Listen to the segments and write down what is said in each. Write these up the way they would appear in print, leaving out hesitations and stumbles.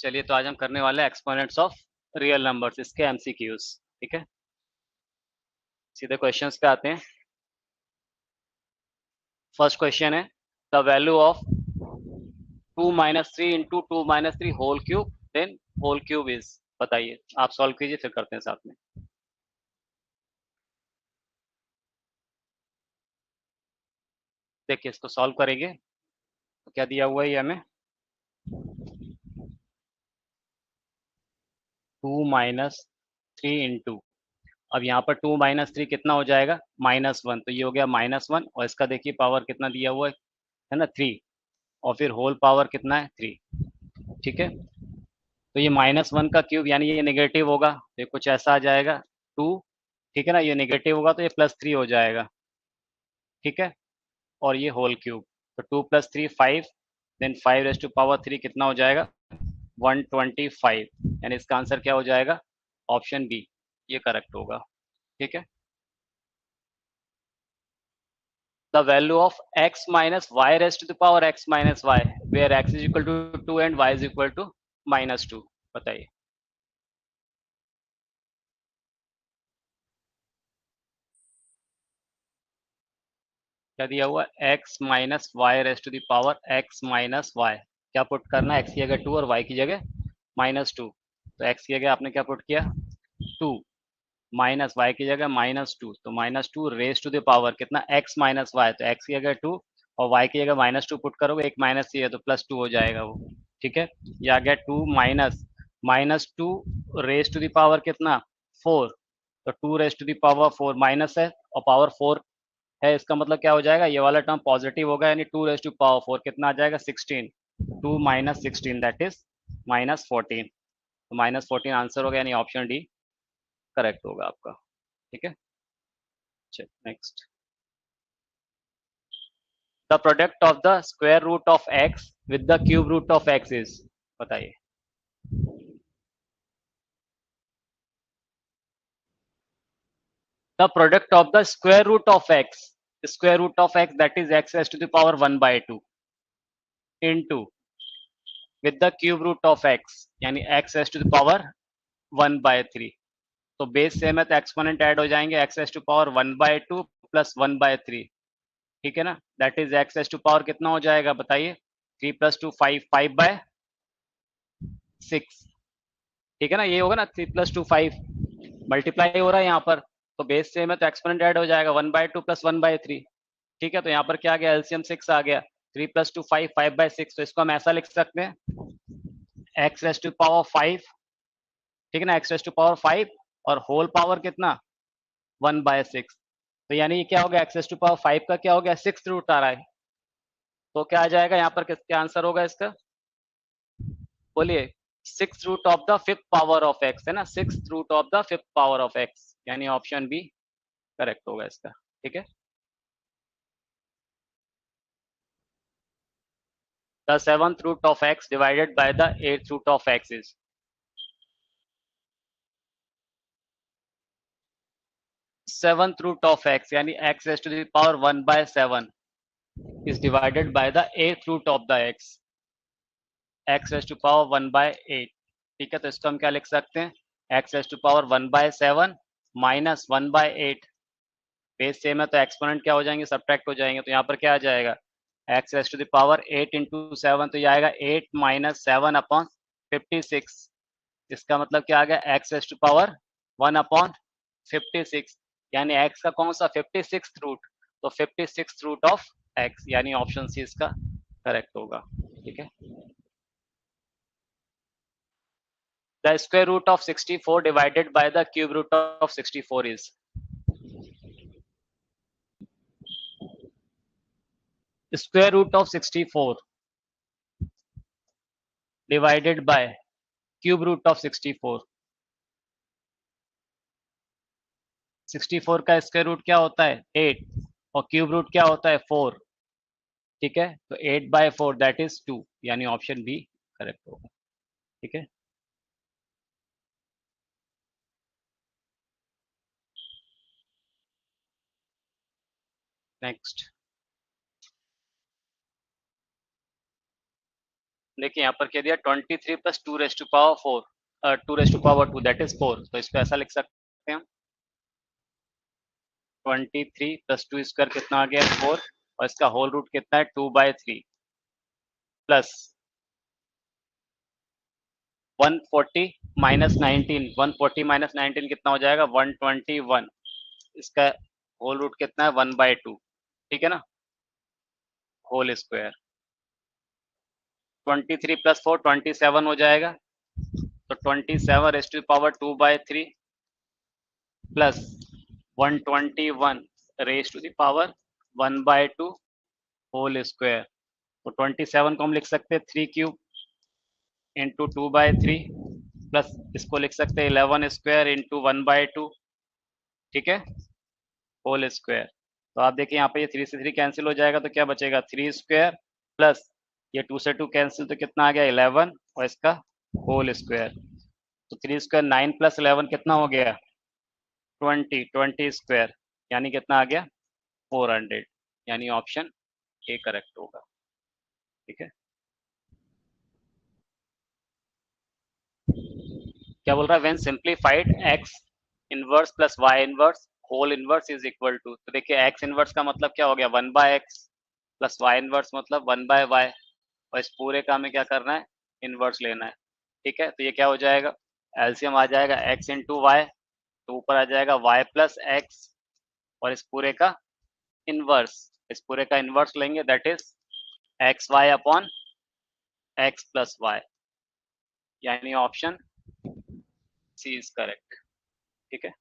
चलिए तो आज हम करने वाले हैं एक्सपोनेंट्स ऑफ रियल नंबर्स, इसके एमसीक्यूज। ठीक है, सीधे क्वेश्चंस पे आते हैं। फर्स्ट क्वेश्चन है the value of 2 - 3 into 2 - 3 whole cube then whole cube is. बताइए, आप सॉल्व कीजिए फिर करते हैं साथ में। देखिए इसको सॉल्व करेंगे तो क्या दिया हुआ है ये हमें, 2 - 3 इंटू, अब यहाँ पर 2 - 3 कितना हो जाएगा, -1, तो ये हो गया -1 और इसका देखिए पावर कितना दिया हुआ है ना, 3, और फिर होल पावर कितना है 3। ठीक है, तो ये -1 का क्यूब यानी ये नेगेटिव होगा तो ये कुछ ऐसा आ जाएगा 2। ठीक है ना, ये नेगेटिव होगा तो ये +3 हो जाएगा। ठीक है, और ये होल क्यूब, तो 2 + 3 5, देन 5 ⁻³ कितना हो जाएगा 125, यानी इसका आंसर क्या हो जाएगा, ऑप्शन बी, ये करेक्ट होगा। ठीक है, the value of x - y⁻x - y where x is equal to 2 and y is equal to -2। बताइए। क्या दिया हुआ, x - y⁻x - y, क्या पुट करना है, x की जगह 2 और y की जगह -2, तो x की जगह आपने क्या पुट किया 2, माइनस y की जगह -2, तो -2 कितना x - y, तो x की जगह 2 और y की जगह -2 पुट करोगे, एक माइनस ही है तो +2 हो जाएगा वो। ठीक है, ये आ गया 2 -2 कितना 4, तो 2 माइनस है और पावर 4 है, इसका मतलब क्या हो जाएगा, ये वाला टर्म पॉजिटिव होगा, यानी 2 कितना आ जाएगा 16, 2 - 16 दैट इज -14, तो -14 आंसर होगा, यानी ऑप्शन डी करेक्ट होगा आपका। ठीक है, चल next, the product of the square root of x with the cube root of x is. बताइए। The product of the square root of x that is x raised to the power 1/2 into with the cube root of x यानी x raised to the power 1/3, तो base same है तो exponent add हो जाएंगे, x raised to power 1/2 plus 1/3। ठीक है ना, that is x raised to power कितना हो जाएगा बताइए, 3 + 2 5, 5/6। ठीक है ना, ये होगा ना 3 + 2 5, मल्टीप्लाई हो रहा है यहाँ पर, तो बेस सेम है तो एक्सपोनेंट ऐड हो जाएगा 1/2 प्लस 1/3। ठीक है, तो यहाँ पर क्या आ गया, एलसीएम 6 आ गया, 3 + 2 5, 5/6, तो इसको हम ऐसा लिख सकते हैं x raised to power 5। ठीक है ना, x raised to power 5 और होल पावर कितना 1/6, तो यानी ये क्या हो गया, x raised to power 5 का क्या हो गया 6th रूट आ रहा है, तो क्या आ जाएगा यहाँ पर, क्या आंसर होगा इसका, बोलिए। 6th root of the 5th power of x है ना, 6th root of the 5th power of x, यानी ऑप्शन बी करेक्ट होगा इसका। ठीक है, the 7th root of x divided by the 8th root of x is. 7th root of x यानी x raised to the power 1/7 is divided by the 8th root of the x raised to power 1/8। ठीक है, तो इसको हम क्या लिख सकते हैं, x raised to power 1/7 minus 1/8, base same है तो एक्सपोनेंट क्या हो जाएंगे, सब्ट्रैक्ट हो जाएंगे, तो यहाँ पर क्या आ जाएगा, x raised to the power 8 into 7, तो ये आएगा 8 - 7/56। इसका मतलब क्या आ गया, x raised to power 1/56, यानी x का कौन सा 56th रूट, तो 56th रूट ऑफ x, यानी ऑप्शन सी इसका करेक्ट होगा। ठीक है, the square root of 64 divided by the cube root of 64 is। square root of 64 divided by cube root of 64। 64 का स्क्वायर रूट क्या होता है 8 और क्यूब रूट क्या होता है 4। ठीक है, तो 8/4 दैट इज 2, यानी ऑप्शन बी करेक्ट होगा। ठीक है, नेक्स्ट, देखिए यहाँ पर क्या दिया 23 plus 2 raised to power 4 2 raised to power 2 that is 4, तो इसको ऐसा लिख सकते हैं हम 23 प्लस 2 स्क्वायर कितना आ गया 4, और इसका होल रूट कितना है 2/3 प्लस 140 माइनस 19, 140 माइनस 19 कितना हो जाएगा 121, इसका होल रूट कितना है 1/2, ठीक है ना, होल स्क्वायर 23 प्लस 4 27 हो जाएगा, तो 27 raise to power 2/3 plus 121 raise to the power 1/2 whole square, तो 27 को हम लिख सकते हैं 3 क्यूब इंटू 2/3 प्लस इसको लिख सकते हैं 11 स्क्वायर इंटू 1/2, ठीक है, होल स्क्वायर। तो आप देखिए यहाँ पे ये 3 से 3 कैंसिल हो जाएगा, तो क्या बचेगा 3 स्क्वायर प्लस ये 2 से 2 कैंसिल, तो कितना आ गया 11 और इसका होल स्क्वायर, तो 3 स्क्वायर 9 प्लस 11 कितना हो गया 20 स्क्वायर, यानी कितना आ गया 400, यानी ऑप्शन ए करेक्ट होगा, ठीक है। क्या बोल रहा है, when simplified x inverse plus y inverse whole inverse is equal to, तो देखिए x इनवर्स का मतलब क्या हो गया 1/x प्लस y इनवर्स मतलब 1/y, और इस पूरे का हमें क्या करना है इनवर्स लेना है, ठीक है। तो ये क्या हो जाएगा एलसीएम आ जाएगा x इंटू वाई, तो ऊपर आ जाएगा y प्लस एक्स, और इस पूरे का इनवर्स, इस पूरे का इनवर्स लेंगे that is x y upon x plus y, यानी ऑप्शन सी इज करेक्ट, ठीक है।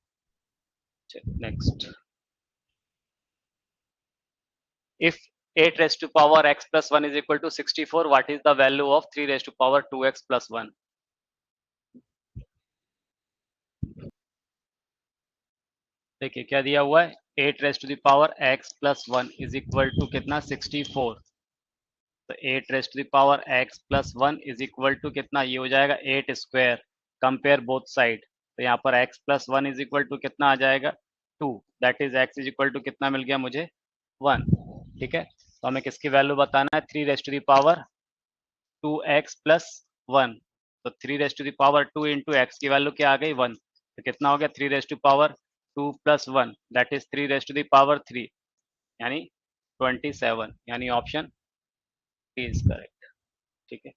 Next, if 8 raised to power x plus 1 is equal to 64, what is the value of 3 raised to power 2x plus 1? देखिए क्या दिया हुआ है 8 raised to the power x plus 1 is equal to कितना 64, तो 8 raised to the power x plus 1 is equal to कितना, ये हो जाएगा 8 स्क्वायर, कंपेयर बोथ साइड, तो यहाँ पर x plus 1 is equal to कितना आ जाएगा 2, that is x is equal to कितना मिल गया मुझे 1, ठीक है। तो हमें किसकी वैल्यू बताना है 3 raised to the power 2x plus 1, तो 3 raised to the power 2 into x की वैल्यू क्या आ गई 1, तो कितना हो गया 3 रेस्ट टू पावर 2 प्लस 1 that is 3 raised to the power 3, यानी 27, यानी ऑप्शन डी इज करेक्ट, ठीक है।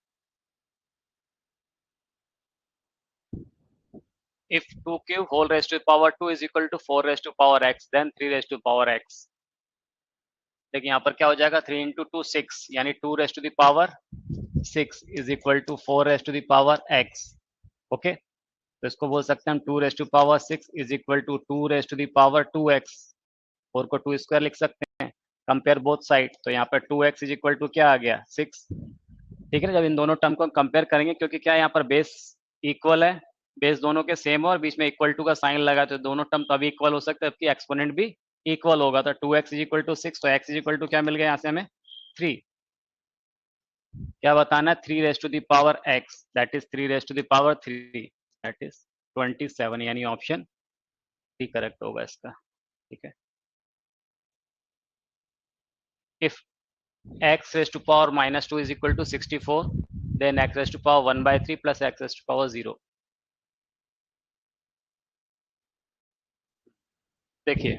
if 2 cube whole raised to the power 2 is equal to 4 raised to power x then 3 raised to power x, देखिए यहाँ पर क्या हो जाएगा 3 इंटू 2 6, यानी 2 raised to the power 6 is equal to 4 raised to the power x, okay. तो इसको बोल सकते हैं हम 2 raised to power 6 is equal to 2 raised to the power 2x, 4 को 2 स्क्वायर लिख सकते हैं, कंपेयर बोथ साइड, तो यहाँ पर 2x इज इक्वल टू क्या आ गया 6, ठीक है ना। जब इन दोनों टर्म को कंपेयर करेंगे, क्योंकि क्या यहाँ पर बेस इक्वल है, बेस दोनों के सेम है और बीच में इक्वल टू का साइन लगा, तो दोनों टर्म तभी इक्वल हो सकता है जबकि एक्सपोनेंट भी इक्वल होगा, तो 2x इज इक्वल टू 6, तो x इज इक्वल टू क्या मिल गया यहाँ से हमें 3, क्या बताना है 3 raise to the power x that is 3 raise to the power 3 that is 27, यानी ऑप्शन डी करेक्ट होगा इसका, ठीक है। if x raised to power minus 2 is equal to 64, then x raised to power 1/3 plus x raised to power 0, देखिए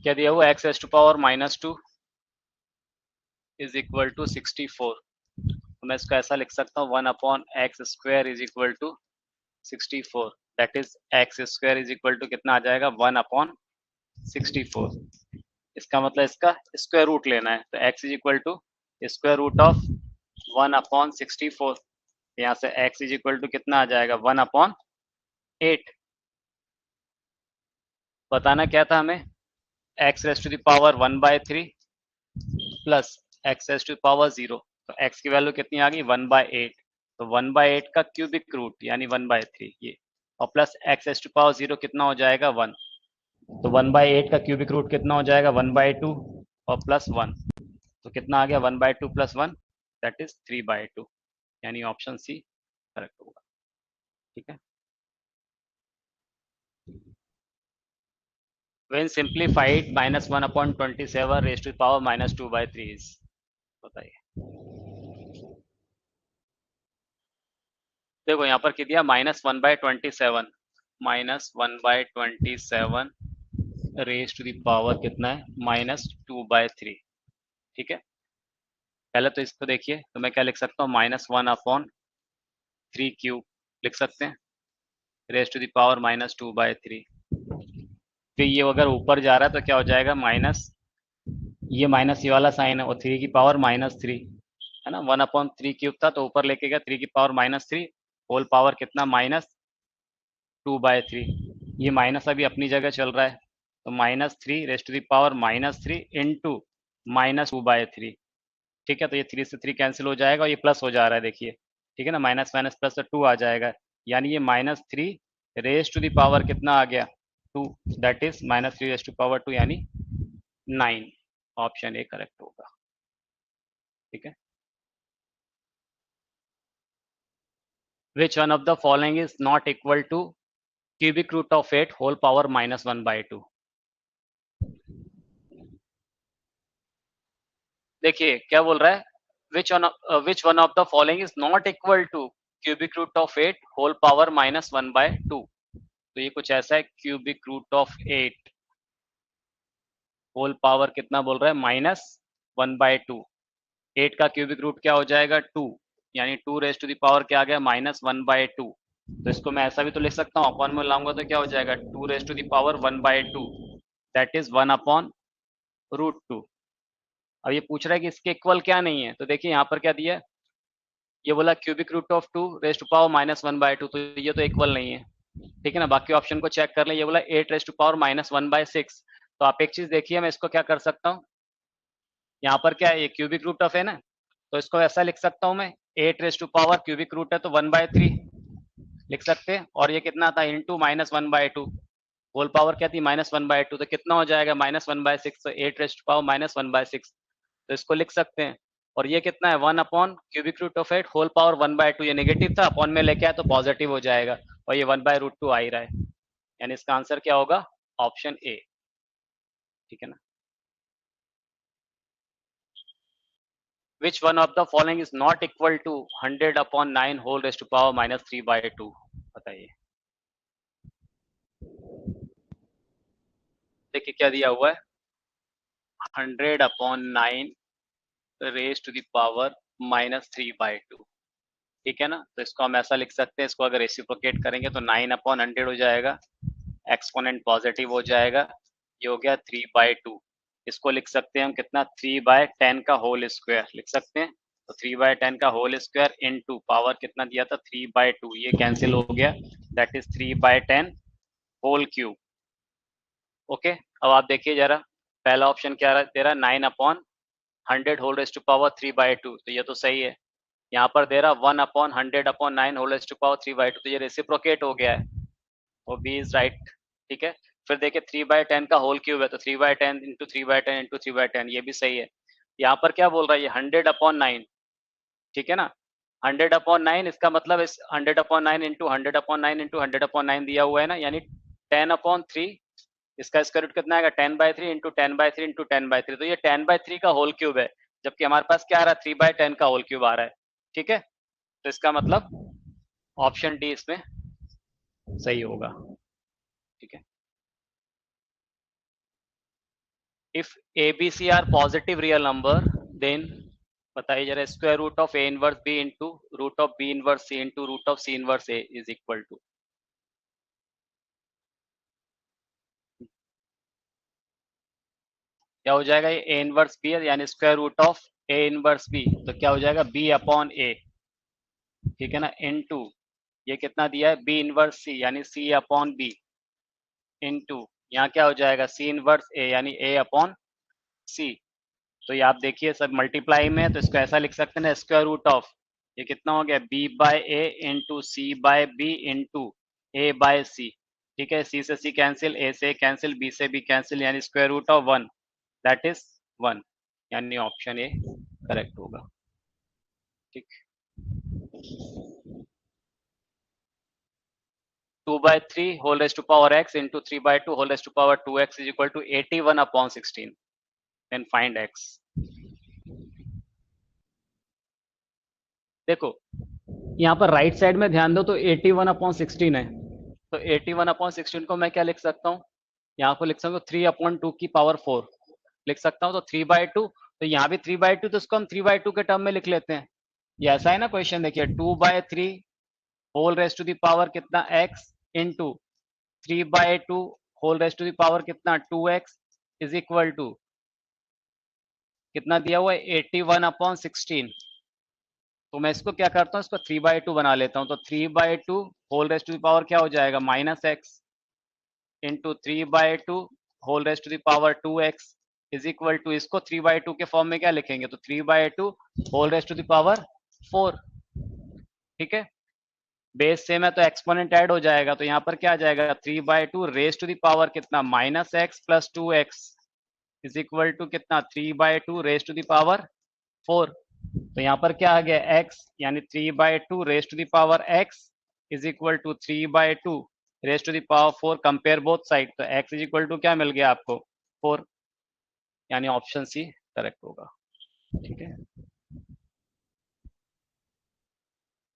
क्या दिया हुआ x raised to power minus 2 is equal to 64, तो मैं इसको ऐसा लिख सकता हूँ 1 upon x square is equal to 64, that is x square is equal to कितना आ जाएगा 1 अपॉन 64, इसका मतलब इसका स्क्वायर रूट लेना है, तो x is equal to square root of 1 upon 64, यहाँ से x इज इक्वल टू कितना आ जाएगा 1 अपॉन 8, बताना क्या था हमें x raise to the power 1/3 plus x raise to the power 0, तो x की वैल्यू कितनी आ गई 1/8, तो 1/8 का क्यूबिक रूट यानी 1/3 ये, और plus x raise to power 0 कितना हो जाएगा 1, तो 1/8 का क्यूबिक रूट कितना हो जाएगा 1/2 और प्लस 1, तो कितना आ गया 1/2 प्लस 1 दैट इज 3/2, यानी ऑप्शन सी करेक्ट होगा, ठीक है। when simplified -1 upon 27 raised to the power -2/3 is, बताइए देखो यहाँ पर क्या दिया, -1/27, -1/27 रेज टू द पावर कितना है, -2/3। ठीक है, पहले तो इसको देखिए, तो मैं क्या लिख सकता हूँ, -1/3 क्यूब लिख सकते हैं, रेज टू द पावर -2/3। फिर ये अगर ऊपर जा रहा है तो क्या हो जाएगा, माइनस, ये माइनस ये वाला साइन है, और 3 की पावर -3 है ना, 1/3 क्यूब था तो ऊपर लेके गया 3 की पावर -3, होल पावर कितना, -2/3। ये माइनस अभी अपनी जगह चल रहा है, तो -3 raise to the power -3 into -2/3। ठीक है, तो ये 3 से 3 कैंसिल हो जाएगा और ये प्लस हो जा रहा है, देखिए ठीक है ना, माइनस माइनस प्लस तो 2 आ जाएगा, यानी ये -3 रेज टू द पावर कितना आ गया, 2, that is -3 raise to power 2 यानी 9। ऑप्शन ए करेक्ट होगा। ठीक है, which one of the following is not equal to cubic root of 8 whole power -1/2। देखिए क्या बोल रहा है, which one of the following is not equal to cubic root of 8 whole power -1/2। तो ये कुछ ऐसा है, cubic root of 8 whole power कितना बोल रहा है, -1/2। 8 का क्यूबिक रूट क्या हो जाएगा, 2, यानी 2 रेज टू द पावर क्या आ गया, -1/2। तो इसको मैं ऐसा भी तो लिख सकता हूँ, अपॉन में लाऊंगा तो क्या हो जाएगा, 2 raise to the power 1/2, that is 1/√2। अब ये पूछ रहा है कि इसके इक्वल क्या नहीं है, तो देखिए यहाँ पर क्या दिया है, ये बोला cubic root of 2 raise to power -1/2, तो ये तो इक्वल नहीं है। ठीक है ना, बाकी ऑप्शन को चेक कर ले, ये बोला 8 रेज टू पावर -1/6। तो आप एक चीज देखिए, मैं इसको क्या कर सकता हूँ, यहाँ पर क्या है, ये क्यूबिक रूट ऑफ है ना, तो इसको ऐसा लिख सकता हूँ मैं, 8 raise to power cubic root है तो 1/3 लिख सकते हैं, और ये कितना था, इंटू -1/2, होल पावर क्या थी, -1/2, तो कितना हो जाएगा, -1/6, तो 8 रेज टू पावर -1/6, तो इसको लिख सकते हैं। और ये कितना है, 1/क्यूबिक रूट ऑफ 8 होल पावर 1/2, ये नेगेटिव था, अपॉन में लेके आया तो पॉजिटिव हो जाएगा, और ये 1/√2 आ ही रहा है, यानी इसका आंसर क्या होगा, ऑप्शन ए। ठीक है ना, which one of the following is not equal to 100/9 whole raise to power -3/2, बताइए। देखिए क्या दिया हुआ है, 100/9 रेज टू द पावर -3/2। ठीक है ना, तो इसको हम ऐसा लिख सकते हैं, इसको अगर रेसिप्रोकेट करेंगे तो 9/100 हो जाएगा, एक्सपोनेंट पॉजिटिव हो जाएगा, ये हो गया 3/2। इसको लिख सकते हैं हम कितना, 3/10 का होल स्क्वायर लिख सकते हैं, तो 3/10 का होल स्क्वायर इनटू पावर कितना दिया था, 3/2, ये कैंसिल हो गया, that is 3/10 whole cube. Okay, अब आप देखिए जरा, पहला ऑप्शन क्या दे रहा है, 9/100 होल रेज टू पावर 3/2, तो ये तो सही है। यहाँ पर दे रहा 1/100/9 होल रेज टू पावर 3/2, तो ये रेसिप्रोकेट हो गया है, वो बी इज राइट। ठीक है, फिर देखिए 3/10 का होल क्यूब है, तो 3/10 इंटू 3/10 इंटू 3/10, ये भी सही है। यहाँ पर क्या बोल रहा है, ये 100/9, ठीक है ना, 100/9, इसका मतलब इस 100/9 इंटू 100/9 इंटू 100/9 दिया हुआ है ना, यानी 10/3, इसका स्क्वायर रूट कितना आएगा, 10/3 इंटू 10/3 इंटू 10/3, तो ये 10/3 का होल क्यूब है, जबकि हमारे पास क्या आ रहा है, 3/10 का होल क्यूब आ रहा है। ठीक है, तो इसका मतलब ऑप्शन डी इसमें सही होगा। ठीक है, if A B C are positive real number, then बताइए जरा, square root of A inverse B into root of B inverse C into root of C inverse A is equal to, क्या हो जाएगा, ये ए इनवर्स बी है, यानी square root of A inverse B, तो क्या हो जाएगा, बी अपॉन ए, ठीक है ना, इनटू ये कितना दिया है, बी इनवर्स सी यानी सी अपॉन बी, इनटू यहाँ क्या हो जाएगा, सी इनवर्स ए यानी ए अपॉन सी। तो ये आप देखिए सब मल्टीप्लाई में है, तो इसको ऐसा लिख सकते हैं ना, स्क्वायर रूट ऑफ, ये कितना हो गया, B by A into C by B into A by C. ठीक है, सी से सी कैंसिल, ए से कैंसिल, बी से बी कैंसिल, यानी square root of 1, that is 1, यानी ऑप्शन ए करेक्ट होगा। ठीक, 2/3 whole raise to power x into 3/2 whole raise to power 2x is equal to 81/16, then find x। देखो यहाँ पर right side में ध्यान दो तो 81/16 है, तो 81/16 को मैं क्या लिख सकता हूँ, यहाँ पर लिख सकता हूँ 3/2 की पावर 4 लिख सकता हूँ, तो 3/2, तो यहाँ भी 3/2, तो इसको हम 3/2 के टर्म में लिख लेते हैं। ये ऐसा है ना क्वेश्चन, देखिए 2/3 whole raised to the power कितना x into 3/2 whole raised to the power कितना 2x इज इक्वल टू कितना दिया हुआ है 81/16। तो मैं इसको क्या करता हूँ, इसको 3/2 बना लेता हूँ, तो 3/2 whole raised to the power क्या हो जाएगा -x into 3/2 whole raised to the power 2x is equal to, इसको 3/2 के फॉर्म में क्या लिखेंगे, तो 3/2 whole raised to the power 4। ठीक है, बेस सेम है तो एक्सपोनेंट ऐड हो जाएगा, तो यहाँ पर क्या आ जाएगा 3/2 रेस टू द पावर कितना -x plus 2x is equal to कितना 3/2 रेस टू द पावर 4। तो यहाँ पर क्या आ गया x, यानी 3/2 raise to the power x is equal to 3/2 raise to the power 4। Compare both side, तो x इज इक्वल टू क्या मिल गया आपको 4, यानी ऑप्शन सी करेक्ट होगा। ठीक है,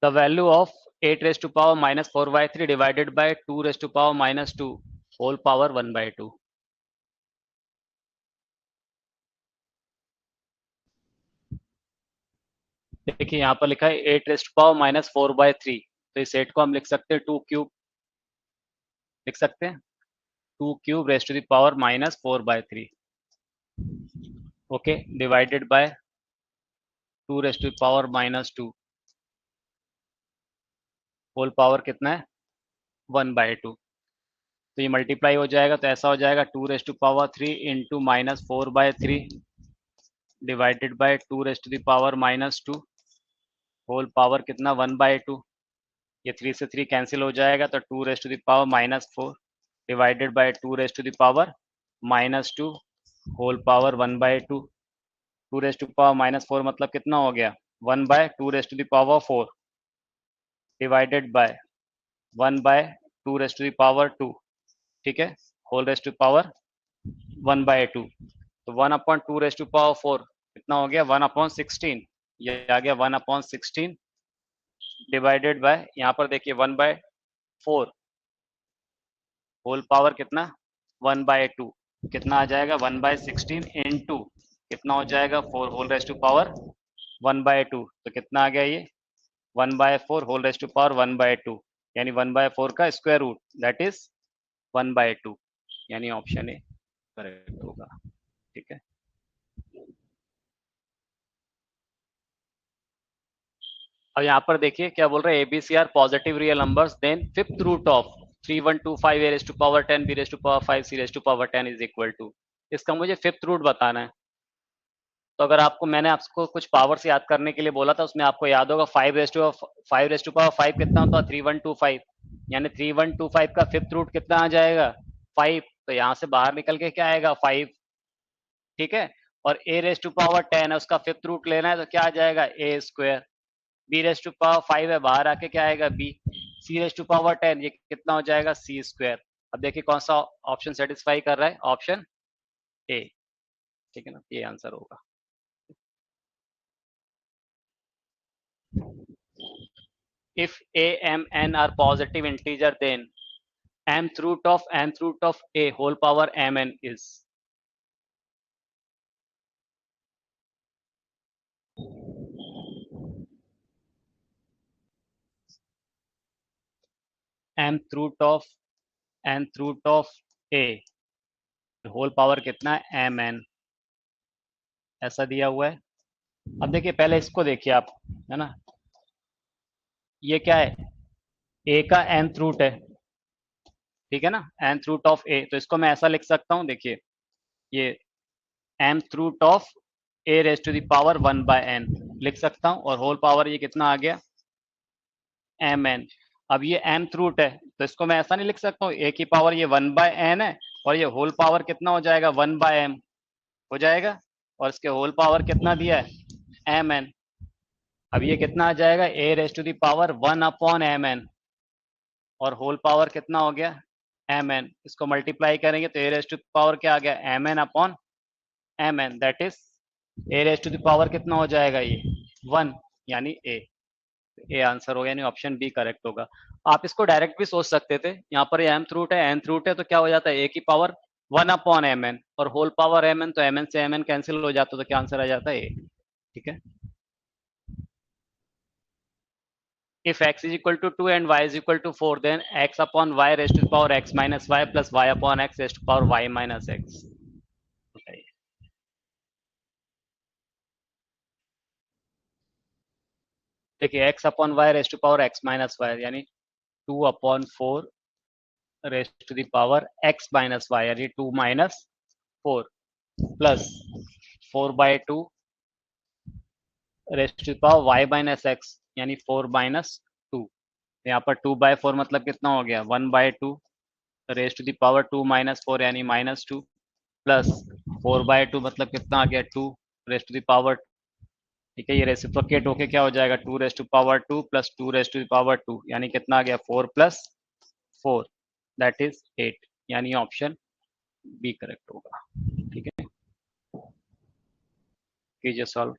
the value of 8 raise to power -4/3 divided by 2 raise to power -2 whole power 1/2। देखिए यहाँ पर लिखा है 8 रेस्ट पावर -4/3, तो इस 8 को हम लिख सकते हैं 2 क्यूब, लिख सकते हैं 2 cube raised to the power -4/3, okay, divided by 2 raised to the power -2 whole power कितना है 1/2। तो ये मल्टीप्लाई हो जाएगा, तो ऐसा हो जाएगा 2 raised to power 3 into -4/3 divided by 2 raised to the power -2 whole power कितना 1/2। ये 3 से 3 कैंसिल हो जाएगा, तो 2 raised to the power -4 divided by 2 raised to the power -2 whole power 1/2। 2 raised to power -4 मतलब कितना हो गया 1/2 raised to the power 4 divided by 1/2 raised to the power 2। ठीक है, होल रेस्ट टू पावर 1/2, तो 1/2 रेस्ट टू पावर 4 कितना हो गया 1/16, ये आ गया 1/16 डिवाइडेड बाय, यहाँ पर देखिए 1/4 होल पावर कितना 1/2, कितना आ जाएगा 1/16 इंटू कितना हो जाएगा 4 होल रेस्ट टू पावर 1/2, तो कितना आ गया ये 1/4 होल रेस्ट टू पावर 1/2, यानी 1/4 का स्क्वायर रूट दैट इज 1/2, यानी ऑप्शन ए करेक्ट होगा। ठीक है, अब यहाँ पर देखिए क्या बोल रहे हैं, A B C are positive real numbers, then fifth root of 3125 A raise to power 10 B raise to power 5 C raise to power 10 is equal to, इसका मुझे फिफ्थ रूट बताना है। तो अगर आपको मैंने आपको कुछ पावर से याद करने के लिए बोला था, उसमें आपको याद होगा 5 रेस टू पावर 5 कितना होता है 3125, यानी 3125 का फिफ्थ रूट कितना आ जाएगा 5, तो यहाँ से बाहर निकल के क्या आएगा 5। ठीक है, और ए रेस टू पावर 10 है, उसका फिफ्थ रूट लेना है, तो क्या आ जाएगा A square. B raise to power 5 है, बाहर आके क्या आएगा B. C raise to power 10 ये कितना हो जाएगा सी स्क्वायर। अब देखिए कौन सा ऑप्शन सेटिस्फाई कर रहा है, ऑप्शन ए। ठीक है ना, ये आंसर होगा। If a, m, n are positive integer, then mth root of a whole power mn is mth root of a whole power कितना है mn, ऐसा दिया हुआ है। अब देखिए पहले इसको देखिए आप, है ना, ये क्या है a का nth रूट है, ठीक है ना, nth रूट ऑफ a, तो इसको मैं ऐसा लिख सकता हूँ, देखिए ये mth root of a raise to the power 1/n लिख सकता हूँ, और होल पावर ये कितना आ गया mn। अब ये mth रूट है, तो इसको मैं ऐसा नहीं लिख सकता हूँ a की पावर ये 1/n है, और ये होल पावर कितना हो जाएगा 1/m हो जाएगा, और इसके होल पावर कितना दिया है mn। अब ये कितना आ जाएगा a raise to the power 1/mn, और होल पावर कितना हो गया mn, इसको मल्टीप्लाई करेंगे तो a रेज टू पावर क्या आ गया mn, that is a raise to the power कितना हो जाएगा ये 1, यानी a। ए आंसर होगा, यानी ऑप्शन बी करेक्ट होगा। आप इसको डायरेक्ट भी सोच सकते थे, यहाँ पर mth रूट है, nth रूट है, तो क्या हो जाता है, ए की पावर 1/mn, और होल पावर mn, तो mn से mn कैंसिल हो जाता है, तो क्या आंसर आ जाता है ए। ठीक है। If x is equal to 2 and y is equal to 4, then x upon y raised to the power x minus y plus y upon x raised to the power y minus x। बताइए। देखिए x upon y raised to the power x minus y यानी 2/4 raised to the power x minus y यानी 2 minus 4 plus 4/2 raised to the power y minus x यानी 4 minus 2। यहाँ पर 2/4 मतलब कितना हो गया, 1/2 raised to the power 2 minus 4 यानी -2 प्लस 4/2 मतलब कितना आ गया, 2 raised to the power। ठीक है, ये रेसिप्रोकेट होके क्या हो जाएगा, 2 raised to power 2 plus 2 raised to the power 2 यानी कितना आ गया, 4 प्लस 4 दैट इज 8, यानी ऑप्शन बी करेक्ट होगा। ठीक है, कीजिए सॉल्व।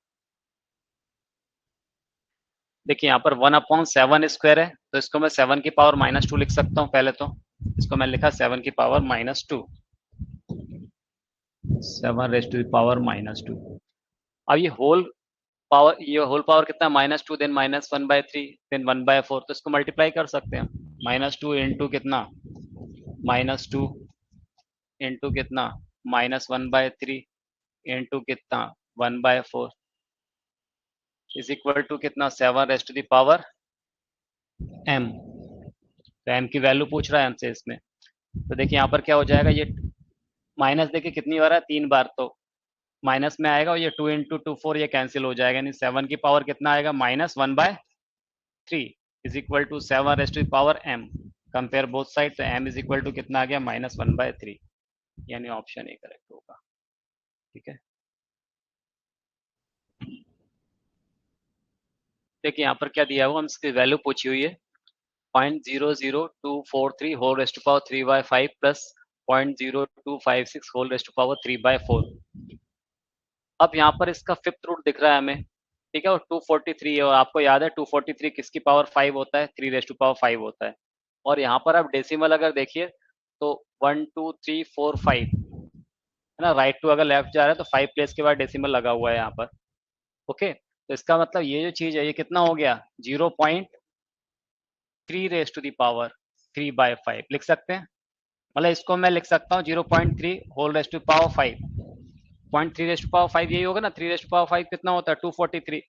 देखिए यहाँ पर 1/7 है, तो इसको मैं 7 की पावर -2 लिख सकता हूँ। पहले तो इसको मैं लिखा 7 की power -2, 7 raised to the power -2। अब ये होल पावर कितना, -2 देन -1/3 देन 1/4, तो इसको मल्टीप्लाई कर सकते हैं। -2 इंटू कितना, -2 इंटू कितना, -1/3 इंटू कितना, 1/4 इज इक्वल टू कितना, 7 raised to the power m। तो m की वैल्यू पूछ रहा है हमसे इसमें। तो देखिए यहाँ पर क्या हो जाएगा, ये माइनस देखिए कितनी बार है, 3 बार, तो माइनस में आएगा और ये 2 इंटू 2 4 ये कैंसिल हो जाएगा, यानी 7 की पावर कितना आएगा, -1/3 is equal to 7 raised to power m। Compare both side, तो m इज इक्वल टू कितना आ गया, -1/3, यानी ऑप्शन ए करेक्ट होगा। ठीक है, देखिए यहाँ पर क्या दिया हुआ, हम इसकी वैल्यू पूछी हुई है 0.00243 whole raised to power 3/5 plus 0.0256 whole raised to power 3/4। अब यहाँ पर इसका फिफ्थ रूट दिख रहा है हमें, ठीक है, और 243 है, और आपको याद है 243 किसकी पावर 5 होता है, 3 रेस्ट टू पावर 5 होता है। और यहाँ पर आप डेसिमल अगर देखिए तो 1 2 3 4 5 है ना, राइट टू अगर लेफ्ट जा रहा है तो 5 प्लेस के बाद डेसिमल लगा हुआ है यहाँ पर। ओके, तो इसका मतलब ये जो चीज है ये कितना हो गया, 0.3 रेस टू दी पावर 3/5 लिख सकते हैं। मतलब इसको मैं लिख सकता हूँ 0.3 whole raise to power 5, 0.3 raise to power 5 यही होगा ना, 3 रेस टू पावर 5 कितना होता है, 243,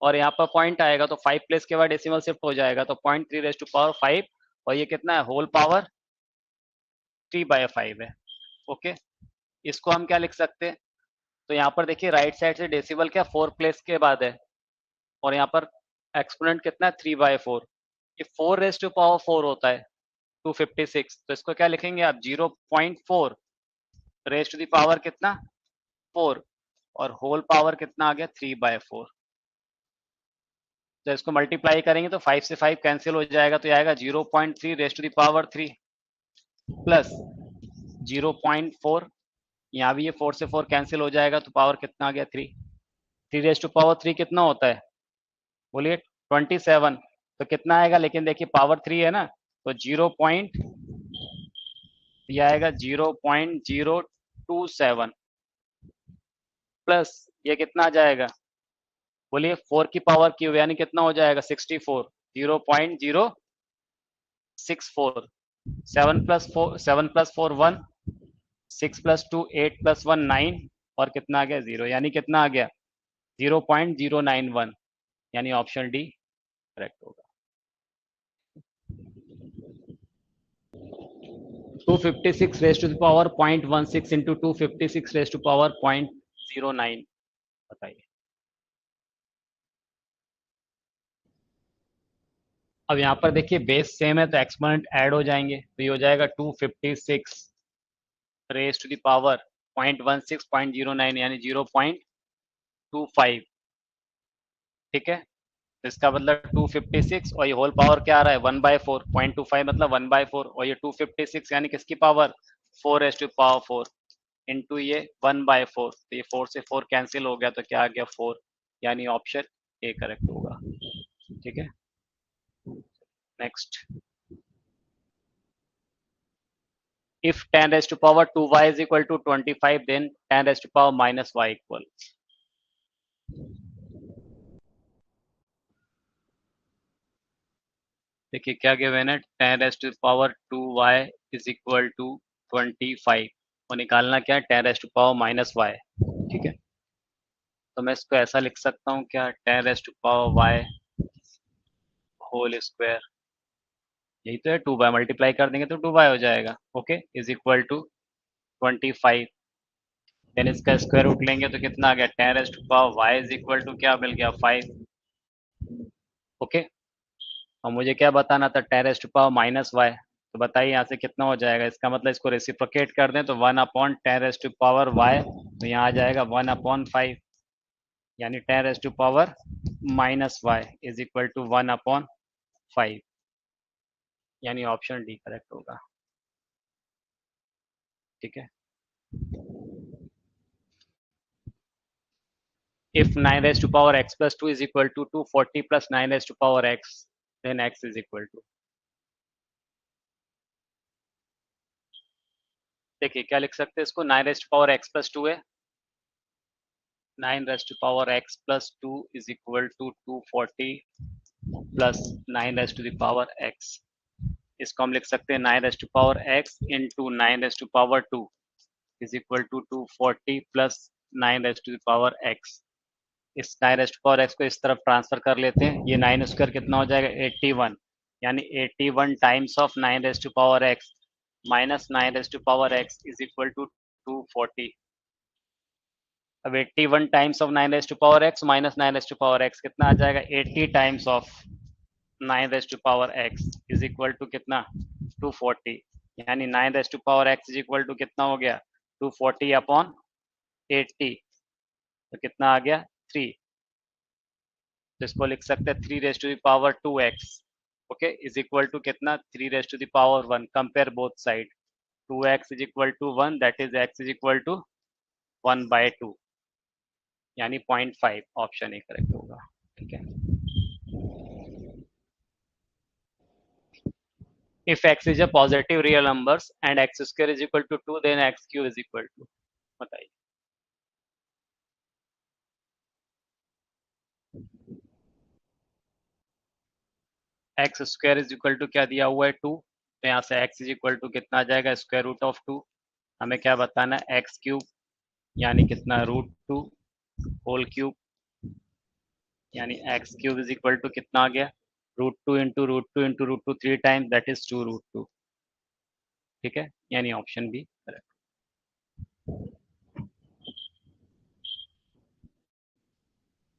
और यहाँ पर पॉइंट आएगा तो 5 प्लेस के बाद डेसिमल शिफ्ट हो जाएगा, तो 0.3 रेस टू पावर 5, और ये कितना है, होल पावर 3/5 है। ओके, इसको हम क्या लिख सकते हैं, तो यहाँ पर देखिए राइट साइड से डेसिमल क्या 4 प्लेस के बाद है, और यहाँ पर एक्सपोनेंट कितना है, 3/4, ये 4 रेस टू पावर 4 होता है 256, तो इसको क्या लिखेंगे आप, 0.4 रेस टू दी पावर कितना, 4, और होल पावर कितना आ गया, 3/4। तो इसको मल्टीप्लाई करेंगे तो 5 से 5 कैंसिल हो जाएगा, तो आएगा 0.3 raise to the power 3 plus 0.4, यहाँ भी ये 4 से 4 कैंसिल हो जाएगा, तो पावर कितना आ गया, 3। 3 रेस टू पावर 3 कितना होता है, बोलिए, 27, तो कितना आएगा, लेकिन देखिए पावर 3 है ना, तो 0 पॉइंट, ये आएगा 0.027 प्लस ये कितना आ जाएगा, बोलिए 4 की पावर क्यूब, यानी कितना हो जाएगा, 64, 0.064, 7 प्लस 4 1, 6 प्लस 2 8 प्लस 1 9, और कितना आ गया, 0, यानी कितना आ गया, 0.091, यानी ऑप्शन डी करेक्ट होगा। 256 raise to the power 0.16 into 256 raise to power 0.09, बताइए। अब यहाँ पर देखिए बेस सेम है तो एक्सपोनेंट ऐड हो जाएंगे, तो ये हो जाएगा 256 रेस टू द पावर 0.16 यानी 0.25। ठीक है, तो इसका मतलब 256, और ये होल पावर क्या आ रहा है, 1/4, 0.25 मतलब 1/4, और ये 256 यानी किसकी power, 4 raise to power 4 into ये 1/4, तो ये 4 से 4 कैंसिल हो गया, तो क्या आ गया, 4, यानी ऑप्शन ए करेक्ट होगा। ठीक है, next, if 10 raised to power 2y is equal to 25, then 10 raised to power minus y equal. देखिए क्या गिवन है, 10 raised to power 2y is equal to 25 और निकालना क्या है, 10 raised to power minus y. ठीक है, तो मैं इसको ऐसा लिख सकता हूँ क्या, 10 raised to power y whole square, यही तो है, 2y मल्टीप्लाई कर देंगे तो 2y हो जाएगा. Okay, is equal to 25, then इसका स्क्वायर रूट लेंगे तो कितना आ गया, 10 raise to power y is equal to क्या मिल गया, 5. ओके, और मुझे क्या बताना था, 10 raise to power minus y, तो बताइए यहाँ से कितना हो जाएगा, इसका मतलब इसको रेसिप्रोकेट कर दें तो 1 upon 10 raise to power y, तो यहाँ आ जाएगा 1 अपॉन 5, यानी 10 raise to power minus y is equal to 1 upon 5, यानी ऑप्शन डी करेक्ट होगा. ठीक है, if 9 raised to power x plus 2 is equal to 240 plus 9 raised to power x, then x is equal to, देखिए क्या लिख सकते हैं इसको, 9 raised to power x plus 2 है, 9 raised to power x plus 2 is equal to 240 plus 9 raised to the power x. इसको हम लिख सकते हैं 9 raised to power x into 9 raised to power 2 is equal to 240 plus 9 raised to the power x. इस 9 raise to power x को इस तरफ transfer कर लेते हैं, ये 9 स्क्वायर कितना हो जाएगा, 81, यानी 81 times of 9 raise to power x minus 9 raise to power x is equal to 240. अब 81 times of 9 raise to power x minus 9 raise to power x कितना आ जाएगा, 80 times of 9 raise to power x is equal to कितना, 240, यानी 9 raise to power x is equal to कितना हो गया, 240 upon 80, तो कितना आ गया, 3. तो इसको लिख सकते हैं 3 raise to the power 2x, okay, is equal to कितना, 3 raise to the power 1. Compare both side, 2x is equal to 1, that is x is equal to 1/2, यानी 0.5, ऑप्शन ए करेक्ट होगा. ठीक है, if x is a positive real numbers and x square is equal to 2, then x cube is equal to, बताइए. X square is equal to क्या दिया हुआ है, 2, तो यहाँ से x इज इक्वल टू कितना आ जाएगा, स्क्वायर रूट ऑफ 2. हमें क्या बताना है, एक्स क्यूब यानी कितना, √2 होल क्यूब, यानी x cube is equal to कितना आ गया, √2 into √2 into √2 3 times, that is 2√2. ठीक है, यानी option B correct.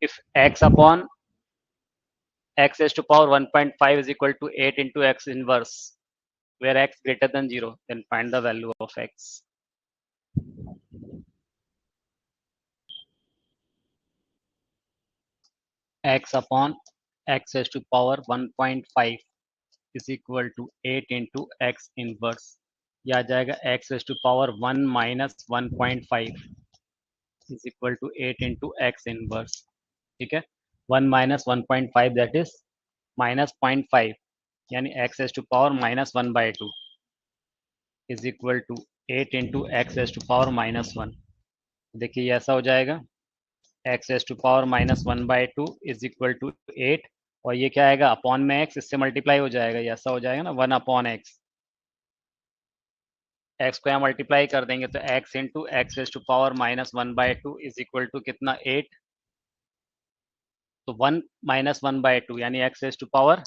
if x upon x raised to power 1.5 is equal to 8 into x inverse, where x greater than 0, then find the value of x. x upon x raised to power 1.5 is equal to 8 into x inverse, यह आ जाएगा x raised to power 1 minus 1.5 is equal to 8 into x inverse. ठीक है, 1 minus 1.5 that is minus 0.5, यानी x raised to power minus 1/2 is equal to 8 into x raised to power minus 1. देखिए ये ऐसा हो जाएगा, x raised to power minus 1/2 is equal to 8, और ये क्या आएगा, अपॉन में x, इससे मल्टीप्लाई हो जाएगा, ये ऐसा हो जाएगा ना, 1 अपॉन x. x को यहाँ मल्टीप्लाई कर देंगे तो x into x raise to power minus 1/2 is equal to कितना, 8. तो 1 माइनस 1/2 यानी x raise to power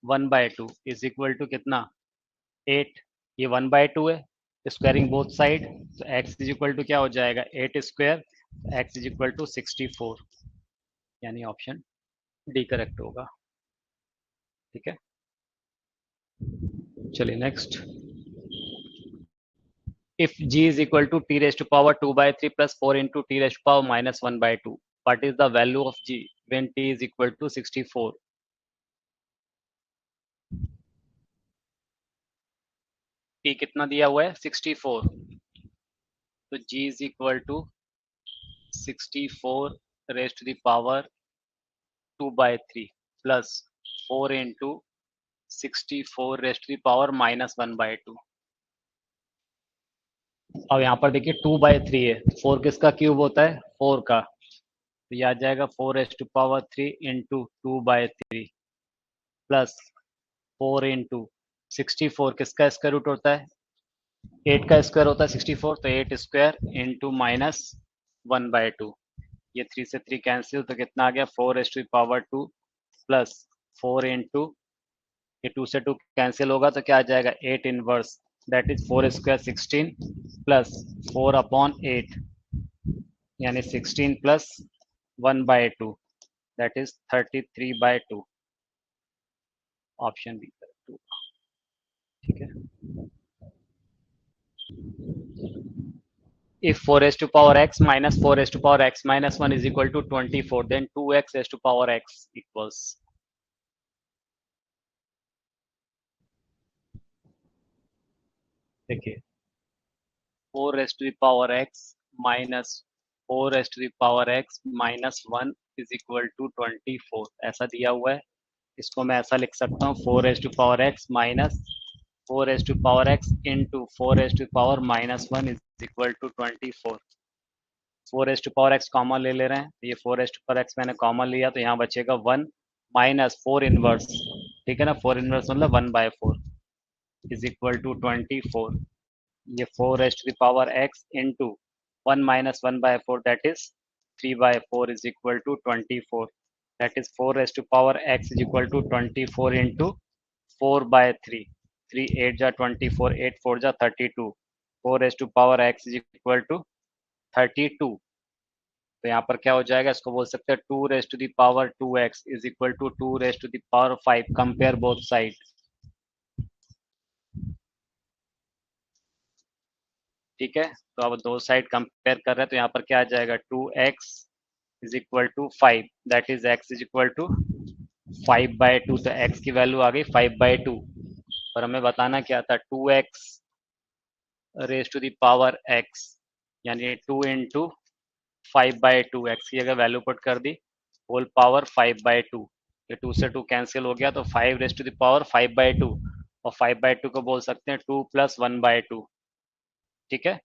1/2 is equal to कितना, 8. ये 1/2 है, स्क्वायरिंग बोथ साइड, तो x इज इक्वल टू क्या हो जाएगा, 8 square, x is equal to 64, यानी ऑप्शन डी करेक्ट होगा. ठीक है, चलिए next. if g is equal to t raised to power 2/3 plus 4 into t raised to power minus 1/2, what is the value of g when t is equal to 64? t कितना दिया हुआ है, 64, तो g is equal to 64 raised to the power 2/3 plus 4 into 64 raised to the power -1/2। अब यहाँ पर देखिए 2/3 है, 4 किसका क्यूब होता है? 4 का, तो ये आ जाएगा 4⁻³ इंटू 2/3 प्लस 4 इंटू 64 किसका स्क्वायर रूट होता है? 8 का स्क्वायर होता है 64, तो 8 स्क्वायर इंटू -1/2। ये 3 से 3 कैंसिल, तो कितना आ गया? 4⁻² प्लस 4 इंटू, ये 2 से 2 कैंसिल होगा तो क्या आ जाएगा? 8 inverse, that is 4 square 16 plus 4/8 यानी 16 plus 1/2, that is 33/2। Option B correct होगा। ठीक है, if 4 raised to power x minus 4 raised to power x minus 1 is equal to 24, then 2x raised to power x equals, देखिए 4 raised to the power x minus 4 raised to the power x minus 1 is equal to 24, ऐसा दिया हुआ है। इसको मैं ऐसा लिख सकता हूँ 4 raised to power x minus 4 raised to power x into 4 raised to power minus 1 is equal to 24। 4 raised to power x common ले ले रहे हैं, तो ये 4 raised to power x मैंने कॉमन लिया, तो यहाँ बचेगा 1 माइनस 4 इनवर्स, ठीक है ना, 4 इनवर्स मतलब 1/4 इज इक्वल टू 24। ये 4 raised to the power x into 1 minus 1/4 that is 3/4 is equal to 24, that is 4 raised to power x is equal to 24 into 4/3, 3 8 जा 24, 8 4 जा 32, 4 raised to power x is equal to 32। तो यहाँ पर क्या हो जाएगा? इसको बोल सकते हैं 2 raised to the power 2x is equal to 2 raised to the power 5, compare both side. ठीक है, तो अब दो साइड कंपेयर कर रहे हैं, तो यहाँ पर क्या आ जाएगा? 2x is equal to 5, that is x is equal to 5/2, तो x की वैल्यू आ गई 5/2, और हमें बताना क्या था? 2x raise to the power x, यानी 2 इंटू 5/2, x की अगर वैल्यू पुट कर दी, होल पावर 5/2, ये 2 से 2 कैंसिल हो गया, तो 5 रेज टू द पावर 5/2, और 5/2 को बोल सकते हैं 2 प्लस 1/2। ठीक है,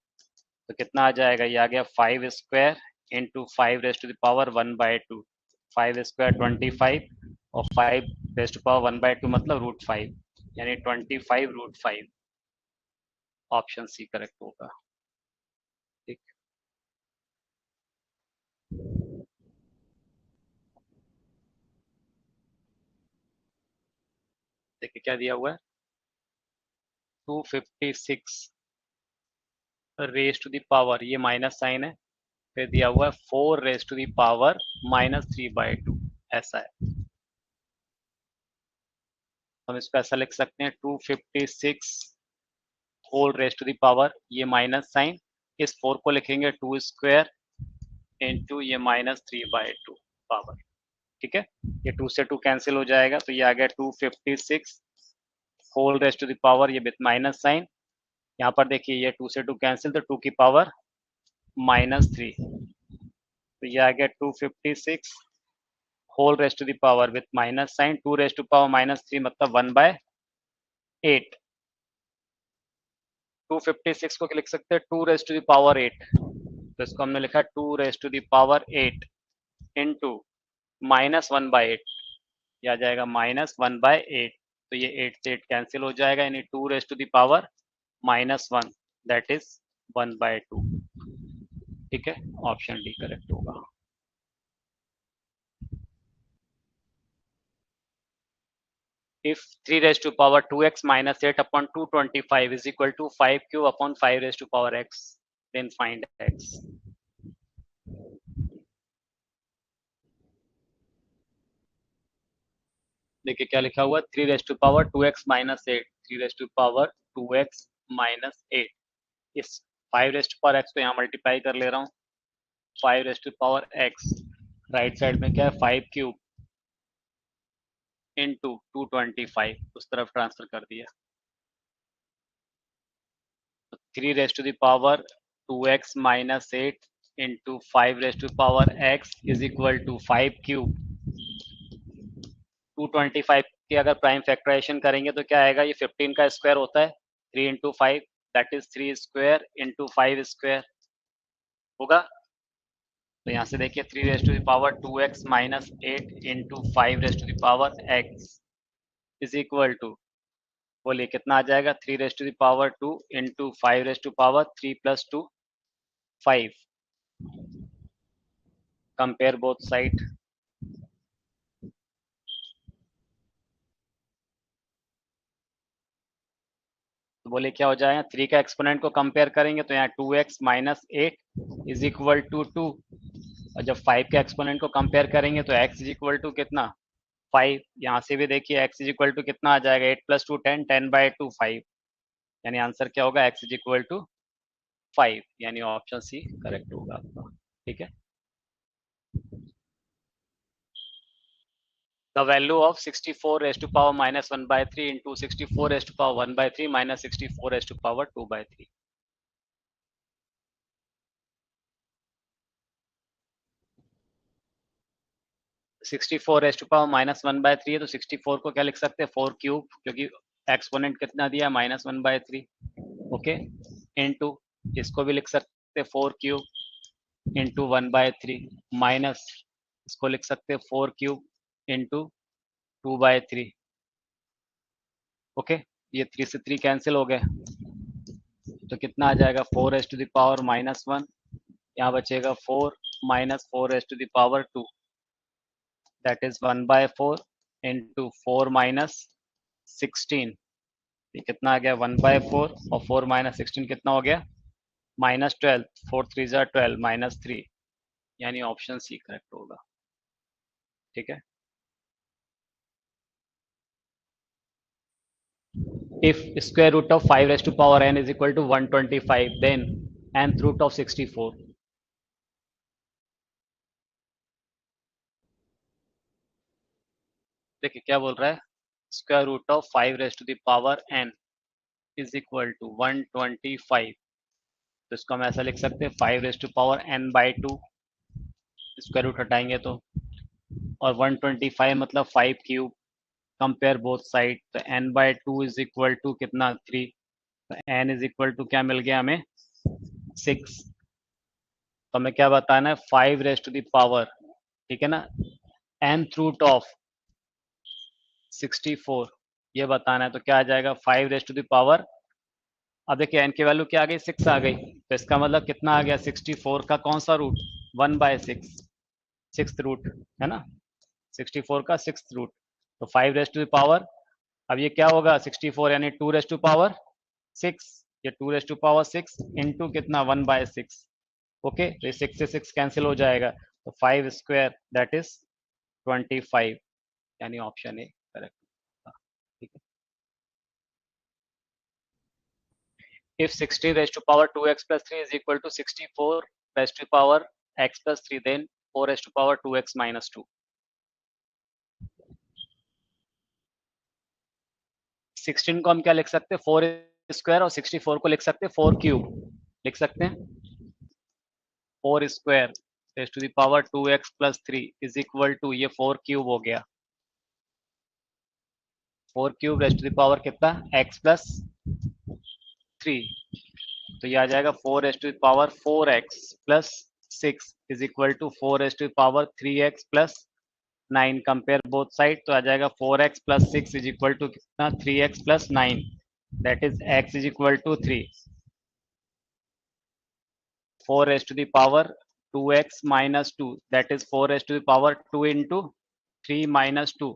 तो कितना आ जाएगा? ये आ गया 5 square into 5 raise to the power 1/2, 5 square 25, और 5 रेज टू पावर 1/2 मतलब √5, यानी 25√5। ऑप्शन सी करेक्ट होगा। ठीक, देखिए क्या दिया हुआ है? 256 रेज टू द पावर, ये माइनस साइन है, फिर दिया हुआ है 4 रेज टू द पावर -3/2, ऐसा है। हम इसको ऐसा लिख सकते हैं 256 whole raise to the power, ये माइनस साइन, इस 4 को लिखेंगे 2 स्क्वायर इंटू ये -3/2 पावर। ठीक है, ये 2 से 2 कैंसिल हो जाएगा, तो ये आ गया 256 whole raise to the power, ये विथ माइनस साइन, यहाँ पर देखिए ये 2 से 2 कैंसिल, तो 2 की पावर -3, तो ये आ गया 256 whole raise to the power with minus sign, 2 raise to power -3 मतलब 1/8। 256 को लिख सकते हैं 2 रेज टू द पावर 8, तो इसको हमने लिखा 2 raise to the power 8 into -1/8, यह आ जाएगा -1/8, तो ये 8 से 8 कैंसिल हो जाएगा, यानी 2 raise to the power -1, that is 1/2। ठीक है, ऑप्शन डी करेक्ट होगा। If 3 raised to power 2x minus 8 upon 225 is equal to 5 cube upon 5 raised to power x, then find x। देखिए क्या लिखा हुआ? 3 raise to power 2x minus 8, 3 raise to power 2x minus 8, इस 5 raise to power x को यहाँ multiply कर ले रहा हूँ, 5 raise to power x, right side में क्या है? 5 क्यूब इंटू 225, उस तरफ ट्रांसफर कर दिया, 3 raised to the power 2x minus 8 into 5 raised to the power x is equal to 5 cube, 225 की अगर प्राइम फैक्टराइजेशन करेंगे तो क्या आएगा, ये 15 का स्क्वायर होता है 3 into 5 that is 3 square into 5 square होगा। तो यहाँ से देखिए 3 raise to the power 2x minus 8 into 5 raise to the power x is equal to, बोलिए कितना आ जाएगा, 3 raise to the power 2 into 5 raise to power 3 plus 2 5। Compare both side, तो बोले क्या हो जाएगा, 3 का एक्सपोनेंट को कंपेयर करेंगे तो यहाँ 2x minus 8 is equal to 2, और जब 5 के एक्सपोनेंट को कंपेयर करेंगे तो x इज इक्वल टू कितना 5। यहाँ से भी देखिए x इज इक्वल टू कितना आ जाएगा, 8 प्लस 2 10, 10/2 5, यानी आंसर क्या होगा, x इज इक्वल टू 5, यानी ऑप्शन सी करेक्ट होगा आपका। ठीक है, the value of 64 raised to power minus 1/3 into 64 raised to power 1/3 minus 64 raised to power 2/3। 64 raised to power minus 1/3 है तो 64 को क्या लिख सकते हैं 4 क्यूब, क्योंकि एक्सपोनेंट कितना दिया माइनस 1/3। ओके, इनटू इसको भी लिख सकते हैं 4 क्यूब इंटू 1/3 माइनस इसको लिख सकते हैं 4 क्यूब इंटू 2/3। ओके, ये 3 से 3 कैंसिल हो गए तो कितना आ जाएगा 4 raised to the power minus 1, यहाँ बचेगा 4 minus 4 raised to the power 2 that is 1/4 into 4 minus 16, ये कितना आ गया 1/4 और 4 माइनस 16 कितना हो गया -12, 4 3 ज़ा 12 -3, यानी ऑप्शन सी करेक्ट होगा। ठीक है, if square root of 5 raised to power n is equal to 125 then nth root of 64। देखिए क्या बोल रहा है, square root of 5 raise to the power n is equal to 125, तो इसको हम ऐसा लिख सकते हैं 5 raise to power n/2, square root हटाएंगे तो, और 125 मतलब 5 क्यूब, कंपेयर बोथ साइड, तो n/2 इज इक्वल टू कितना 3, तो n इज इक्वल टू क्या मिल गया हमें 6। तो हमें क्या बताना है 5 रेज टू द पावर, ठीक है ना, nth रूट ऑफ 64 ये बताना है, तो क्या आ जाएगा 5 रेज टू द पावर, अब देखिए n की वैल्यू क्या आ गई 6 आ गई, तो इसका मतलब कितना आ गया 64 का कौन सा रूट 1/6, सिक्स रूट है ना, 64 का 6th रूट, तो 5 रेज टू द पावर, अब ये क्या होगा 64 यानी 2 रेज टू पावर 6, ये 2 रेज टू पावर 6 इंटू कितना 1/6। ओके, तो ये 6 से 6 कैंसिल हो जाएगा, तो 5 स्क्वायर दैट इज 25, यानी ऑप्शन ए करेक्ट। ठीक है, if 60 raised to power 2x plus 3 is equal to 64 raised to power x plus 3 then 4 raised to power 2x minus 2। 16 को हम क्या लिख सकते हैं 4 स्क्वायर, और 64 को लिख सकते हैं 4 क्यूब, लिख सकते हैं 4 square raise to the power 2x plus 3 is equal to, ये 4 क्यूब हो गया, 4 cube raise to the power कितना x प्लस 3, तो ये आ जाएगा 4 raise to the power 4x plus 6 is equal to 4 raise to the power 3x plus 9, compare both side, तो आ जाएगा 4x plus 6 is equal to कितना 3x plus 9 that is x is equal to 3, 4 raised to the power 2x minus 2 that is 4 raised to the power 2 into 3 minus 2,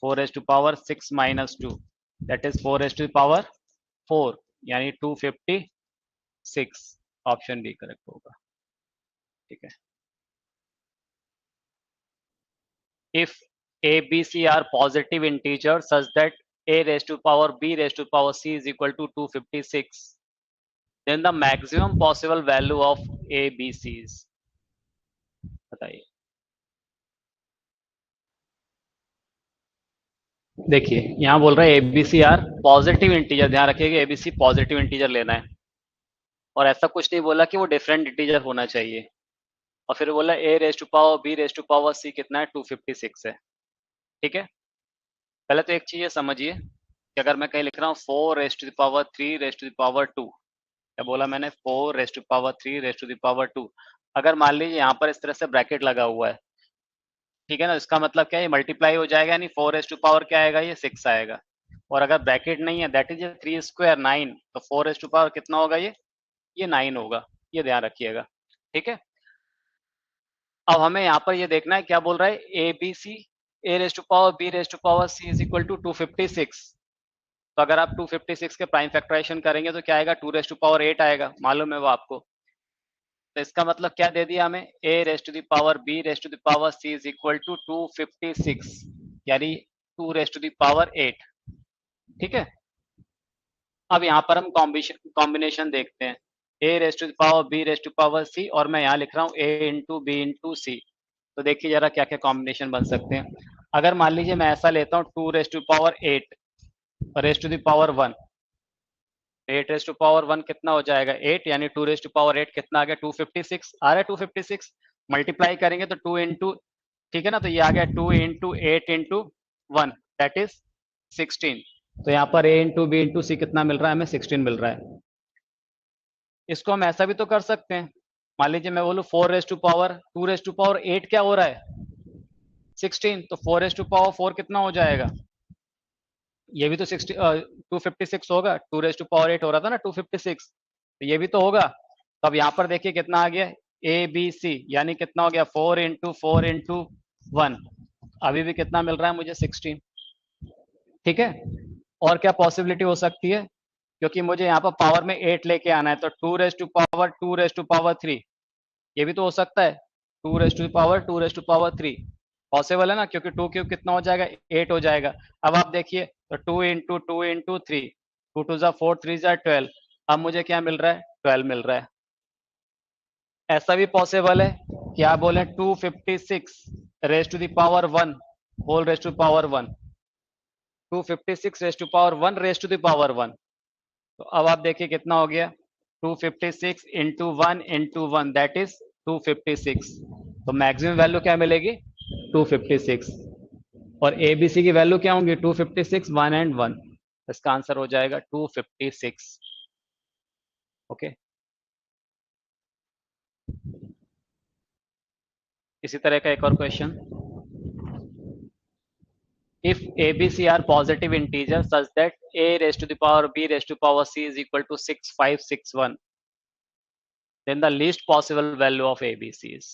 4 raised to power 6 minus 2 that is 4 raised to the power 4, यानी 256, option D correct होगा। ठीक है, if a b c are positive integers such that a raised to power b raised to power c is equal to 256 then the maximum possible value of a b c is, बताइए। देखिए यहाँ बोल रहा है ABC are positive integer, ध्यान रखिएगा ABC positive integer लेना है, और ऐसा कुछ नहीं बोला कि वो डिफरेंट इंटीजर होना चाहिए, और फिर बोला A raise to power B raise to power C कितना है 256 है। ठीक है, पहले तो एक चीज ये समझिए कि अगर मैं कहीं लिख रहा हूँ 4 raised to the power 3 raised to the power 2, क्या बोला मैंने, 4 raised to power 3 raised to the power 2, अगर मान लीजिए यहाँ पर इस तरह से ब्रैकेट लगा हुआ है, ठीक है ना, इसका मतलब क्या है, ये मल्टीप्लाई हो जाएगा, यानी 4 रेस्ट टू पावर क्या आएगा, ये 6 आएगा। और अगर ब्रैकेट नहीं है, दैट इज 3 स्क्वायर 9, तो 4 रेस्ट टू पावर कितना होगा, ये 9 होगा, ये ध्यान रखिएगा, ठीक है। अब हमें यहाँ पर ये देखना है क्या बोल रहा है, A B C, A raised to power B raised to power C is equal to 256। तो अगर आप 256 के प्राइम फैक्टराइजेशन करेंगे तो क्या आएगा, 2 रेस्ट टू पावर 8 आएगा, मालूम है वो आपको। तो इसका मतलब क्या दे दिया हमें, a raised to the power b raised to the power c is equal to 256, यानी 2 रेस्ट टू द पावर 8, ठीक है। अब यहाँ पर हम कॉम्बिनेशन देखते हैं, a raised to the power b raised to power c, और मैं यहाँ लिख रहा हूँ a into B into C. तो देखिए जरा क्या क्या कॉम्बिनेशन बन सकते हैं। अगर मान लीजिए मैं ऐसा लेता हूँ 2 raised to power 8 raised to the power 1, 8 raised to power 1 कितना हो जाएगा 8, यानी 2 रेस्ट टू पावर 8 कितना आ गया 256 आ रहा है, 256 मल्टीप्लाई करेंगे तो 2 इंटू, ठीक है ना, तो ये आ गया 2 इंटू 8 इंटू 1 दैट इज 16। तो यहाँ पर a इंटू बी इंटू सी कितना मिल रहा है हमें, 16 मिल रहा है। इसको हम ऐसा भी तो कर सकते हैं, मान लीजिए मैं बोलूँ 4 raised to power 2 raised to power 8 क्या हो रहा है 16, तो 4 रेस्ट टू पावर 4 कितना हो जाएगा, ये भी तो 256 होगा, 2 रेस्ट टू पावर 8 हो रहा था ना 256, तो ये भी तो होगा। तो अब यहाँ पर देखिए कितना आ गया, ए बी सी, यानी कितना हो गया 4 इंटू 4 इंटू 1, अभी भी कितना मिल रहा है मुझे 16, ठीक है। और क्या पॉसिबिलिटी हो सकती है, क्योंकि मुझे यहाँ पर पावर में 8 लेके आना है, तो 2 raised to power 2 raised to power 3, ये भी तो हो सकता है, 2 raised to power 2 raised to power 3 possible है ना, क्योंकि 2 क्यूब कितना हो जाएगा 8 हो जाएगा। अब आप देखिए तो 2 इंटू 3, 2 टू ज़ा 4 3 ज़ा 12, अब मुझे क्या मिल रहा है 12 मिल रहा है। ऐसा भी पॉसिबल है कि आप बोले 256 raised to the power 1 whole raised to power 1, 256 raised to power 1 raised to the power 1, तो अब आप देखिए कितना हो गया 256 इंटू 1 इंटू 1 दैट इज 256, तो मैक्सिमम वैल्यू क्या मिलेगी 256, और ए बी सी की वैल्यू क्या होंगी 256 1 एंड 1, इसका आंसर हो जाएगा 256, ओके। इसी तरह का एक और question, if ABC are positive integers such that a raised to the power b raised to power c is equal to 6561, then the least possible value of ABC is,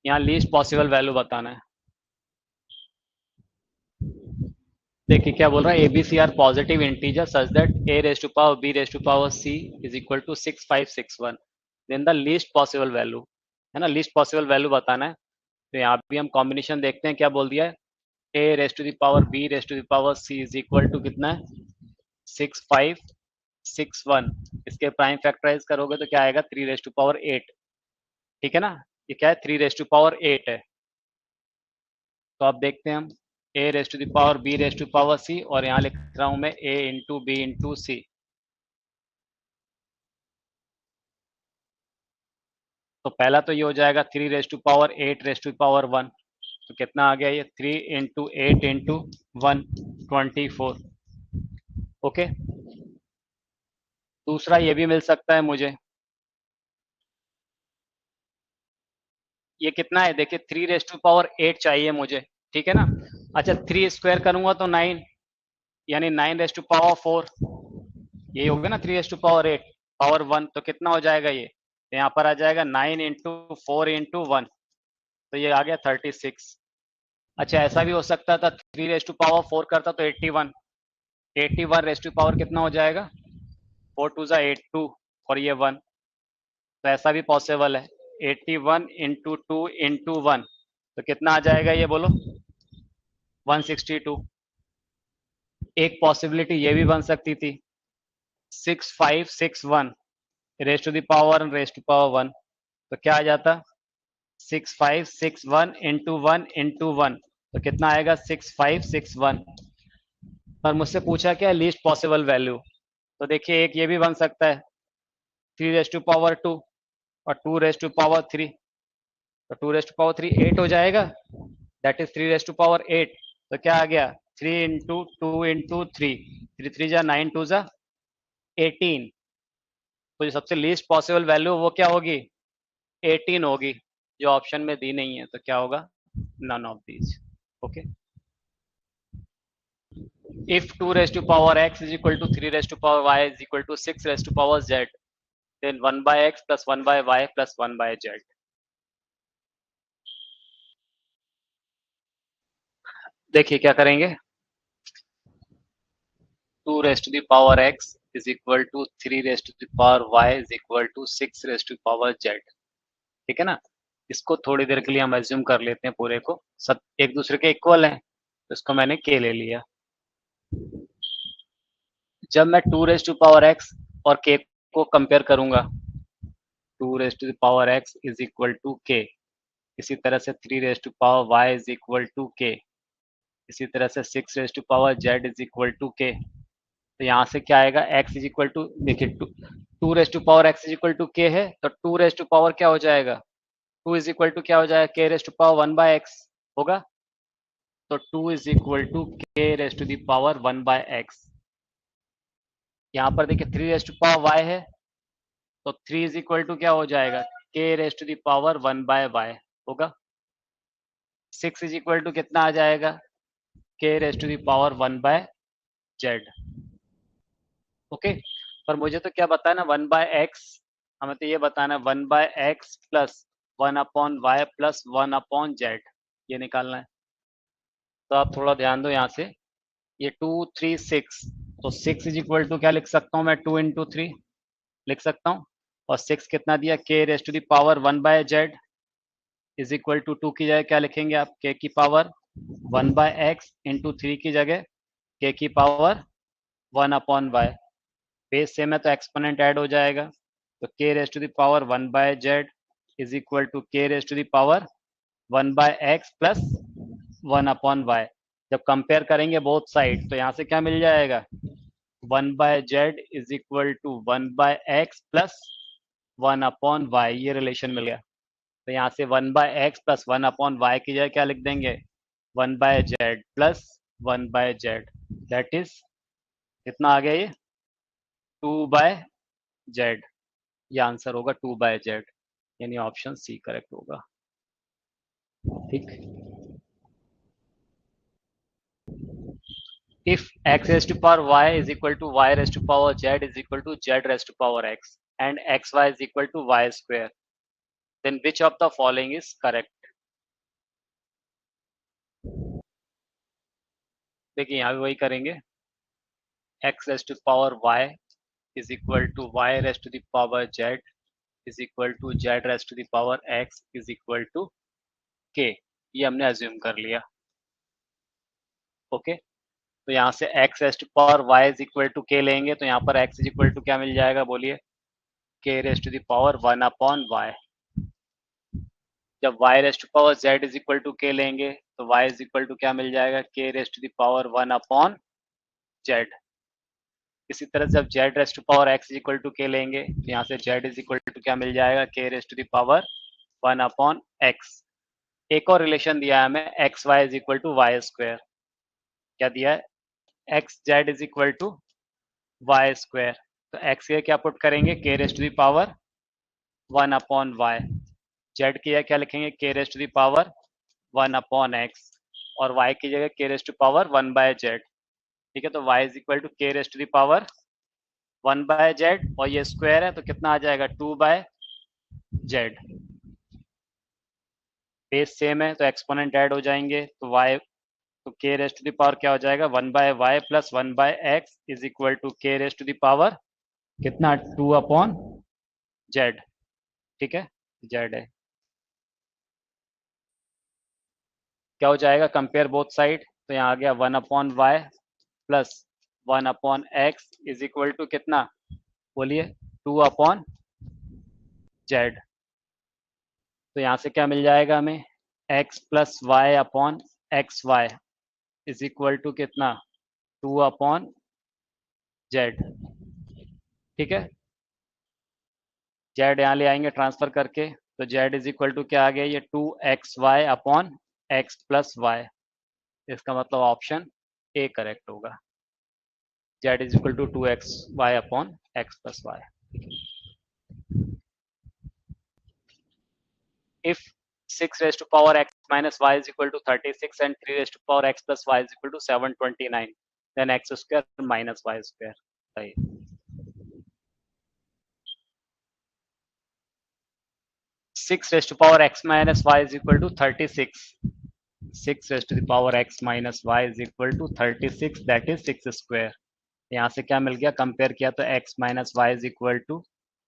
यहाँ least possible value बताना है। देखिए क्या बोल रहा है, ABC are positive integers such that a raised to power b raised to power c is equal to 6561, then the least possible value, है ना, least possible value बताना है। तो यहाँ भी हम कॉम्बिनेशन देखते हैं, क्या बोल दिया है, a raised to the power b raised to the power c is equal to कितना है 6561, इसके प्राइम फैक्टराइज करोगे तो क्या आएगा 3 रेस्ट टू पावर 8, ठीक है ना, ये क्या है 3 रेस्ट टू पावर 8 है। तो अब देखते हैं हम a raised to the power b raised to power c, और यहाँ लिख रहा हूं मैं a into B into C. तो पहला तो ये हो जाएगा 3 raised to power 8 raised to power 1, तो कितना आ गया ये 3 इंटू 8 इंटू 1 24, ओके। दूसरा ये भी मिल सकता है मुझे, ये कितना है देखिए 3 रेस्ट टू पावर 8 चाहिए मुझे, ठीक है ना। अच्छा 3 स्क्वायर करूंगा तो 9, यानी 9 रेस्ट टू पावर 4, ये हो गया ना 3 रेस्ट टू पावर 8 पावर 1, तो कितना हो जाएगा ये, तो यहाँ पर आ जाएगा 9 इंटू 4 इंटू 1, तो ये आ गया 36। अच्छा ऐसा भी हो सकता था 3 रेस्ट टू पावर 4 करता तो 81, 81 रेस्ट टू पावर कितना हो जाएगा 4 टू ज़ा 8 2, और ये 1, तो ऐसा भी पॉसिबल है 81 इंटू 2 इंटू 1, तो कितना आ जाएगा ये बोलो 162। एक पॉसिबिलिटी ये भी बन सकती थी 6561 raised to the power raised to power 1, तो क्या आ जाता 6561 इंटू 1 इंटू 1, तो कितना आएगा 6561। पर मुझसे पूछा क्या लीस्ट पॉसिबल वैल्यू, तो देखिए एक ये भी बन सकता है 3 रेस्ट टू पावर 2 और 2 रेस्ट टू पावर 3, तो 2 रेस्ट टू पावर 3 8 हो जाएगा, that is 3 raised to power 8, तो क्या आ गया 3 इंटू 2 इंटू 3, 3 जा 9, 2 जा 18। तो जो सबसे लीस्ट पॉसिबल वैल्यू वो क्या होगी 18 होगी, जो ऑप्शन में दी नहीं है। तो क्या होगा none of these. Okay, if 2 raised to power x is equal to 3 raised to power y is equal to 6 raised to power z, then 1 by x plus 1 by y plus 1 by z। देखिए क्या करेंगे, 2 raised to the power x is equal to 3 raised to the power y is equal to 6 raised to power z। ठीक है ना, इसको थोड़ी देर के लिए हम एज्यूम कर लेते हैं पूरे को सब एक दूसरे के इक्वल हैं, तो इसको मैंने k ले लिया। जब मैं 2 रेज टू पावर x और k को कंपेयर करूंगा, 2 raise to power x is equal to k, इसी तरह से 3 raise to power y is equal to k, इसी तरह से 6 raise to power z is equal to k। तो यहाँ से क्या आएगा x इज इक्वल टू, देखिए 2 raise to power x is equal to k है, तो 2 रेज टू पावर क्या हो जाएगा 2 इज इक्वल टू क्या हो जाएगा k raise to power 1 by x होगा। तो 2 is equal to k raise to power 1 by x। यहाँ पर देखिए 3 रेज टू पावर y है, तो 3 इज इक्वल टू क्या हो जाएगा k raise to power 1 by y होगा। 6 इज इक्वल टू कितना आ जाएगा k raise to power 1 by z। Okay, पर मुझे तो क्या बताना 1 बाय x, हमें तो ये बताना 1 by x plus 1 upon y plus 1 upon z, ये निकालना है। तो आप थोड़ा ध्यान दो यहाँ से, ये 2 3 6, तो 6 इज इक्वल टू क्या लिख सकता हूँ मैं 2 इंटू 3 लिख सकता हूँ, और 6 कितना दिया k raise to power 1 by z is equal to 2 की जगह क्या लिखेंगे आप k की पावर 1 बाय x इंटू 3 की जगह k की power 1 upon y। Base same है तो एक्सपोनेंट ऐड हो जाएगा, तो k raise to power 1 by z is equal to k raise to power 1 by x plus 1 upon y। जब कंपेयर करेंगे बोथ साइड तो यहाँ से क्या मिल जाएगा 1 by z is equal to 1 by x plus 1 upon y, ये relation मिल गया। तो यहाँ से 1 by X plus 1 upon Y की जगह क्या लिख देंगे 1 by Z plus 1 by Z, that is कितना आ गया ये 2 बाय जेड। ये आंसर होगा 2 बाय जेड, यानी ऑप्शन सी करेक्ट होगा। ठीक, if x raised to power y is equal to y raised to power z is equal to z raised to power x and xy is equal to y square, then which of the following is correct। देखिए यहाँ भी वही करेंगे, x raised to power y is equal to y raised to the power z is equal to z raised to the power x is equal to k, ये हमने assume कर लिया। Okay, तो यहाँ से x raised to power y is equal to k लेंगे, तो यहाँ पर x is equal to क्या मिल जाएगा बोलिए k raised to the power 1 upon y। जब y raised to power z is equal to k लेंगे तो y is equal to क्या मिल जाएगा k raised to the power 1 upon z। इसी तरह से जब z raised to power x is equal to के लेंगे तो यहाँ से z इज इक्वल टू क्या मिल जाएगा k raised to the power 1 upon x। एक और रिलेशन दिया है हमें X Y is equal to Y square, क्या दिया है X Z is equal to Y square. तो एक्स के क्या पुट करेंगे k raised to the power 1 upon Y, Z की जगह क्या लिखेंगे k raised to the power 1 upon x, और y की जगह k raised to power 1 by Z. ठीक है, तो y is equal to k raised to the power 1 by Z, और ये स्क्वायर है तो कितना आ जाएगा 2 बाय जेड। बेस सेम है तो एक्सपोनेंट ऐड हो जाएंगे, तो y तो k raised to the power क्या हो जाएगा 1 by Y plus 1 by X is equal to k raised to the power कितना 2 अपॉन जेड। ठीक है, जेड है, क्या हो जाएगा कंपेयर बोथ साइड, तो यहाँ आ गया 1 upon Y plus 1 upon X is equal to कितना बोलिए 2 अपॉन जेड। तो यहाँ से क्या मिल जाएगा हमें x plus Y upon X Y is equal to कितना 2 अपॉन जेड। ठीक है, जेड यहाँ ले आएंगे ट्रांसफर करके, तो जेड इज इक्वल टू क्या आ गया ये 2xy upon x plus Y. इसका मतलब ऑप्शन ए करेक्ट होगा। z is equal to 2xy upon x plus Y. If 6 raised to power x minus y is equal to 36 and 3 raised to power x plus y is equal to 729, then x square minus y square. सही। 6 raised to power x minus y is equal to 36. 6 raised to the power x minus y is equal to 36, that is 6 square. यहाँ से क्या मिल गया, compare किया तो x minus y is equal to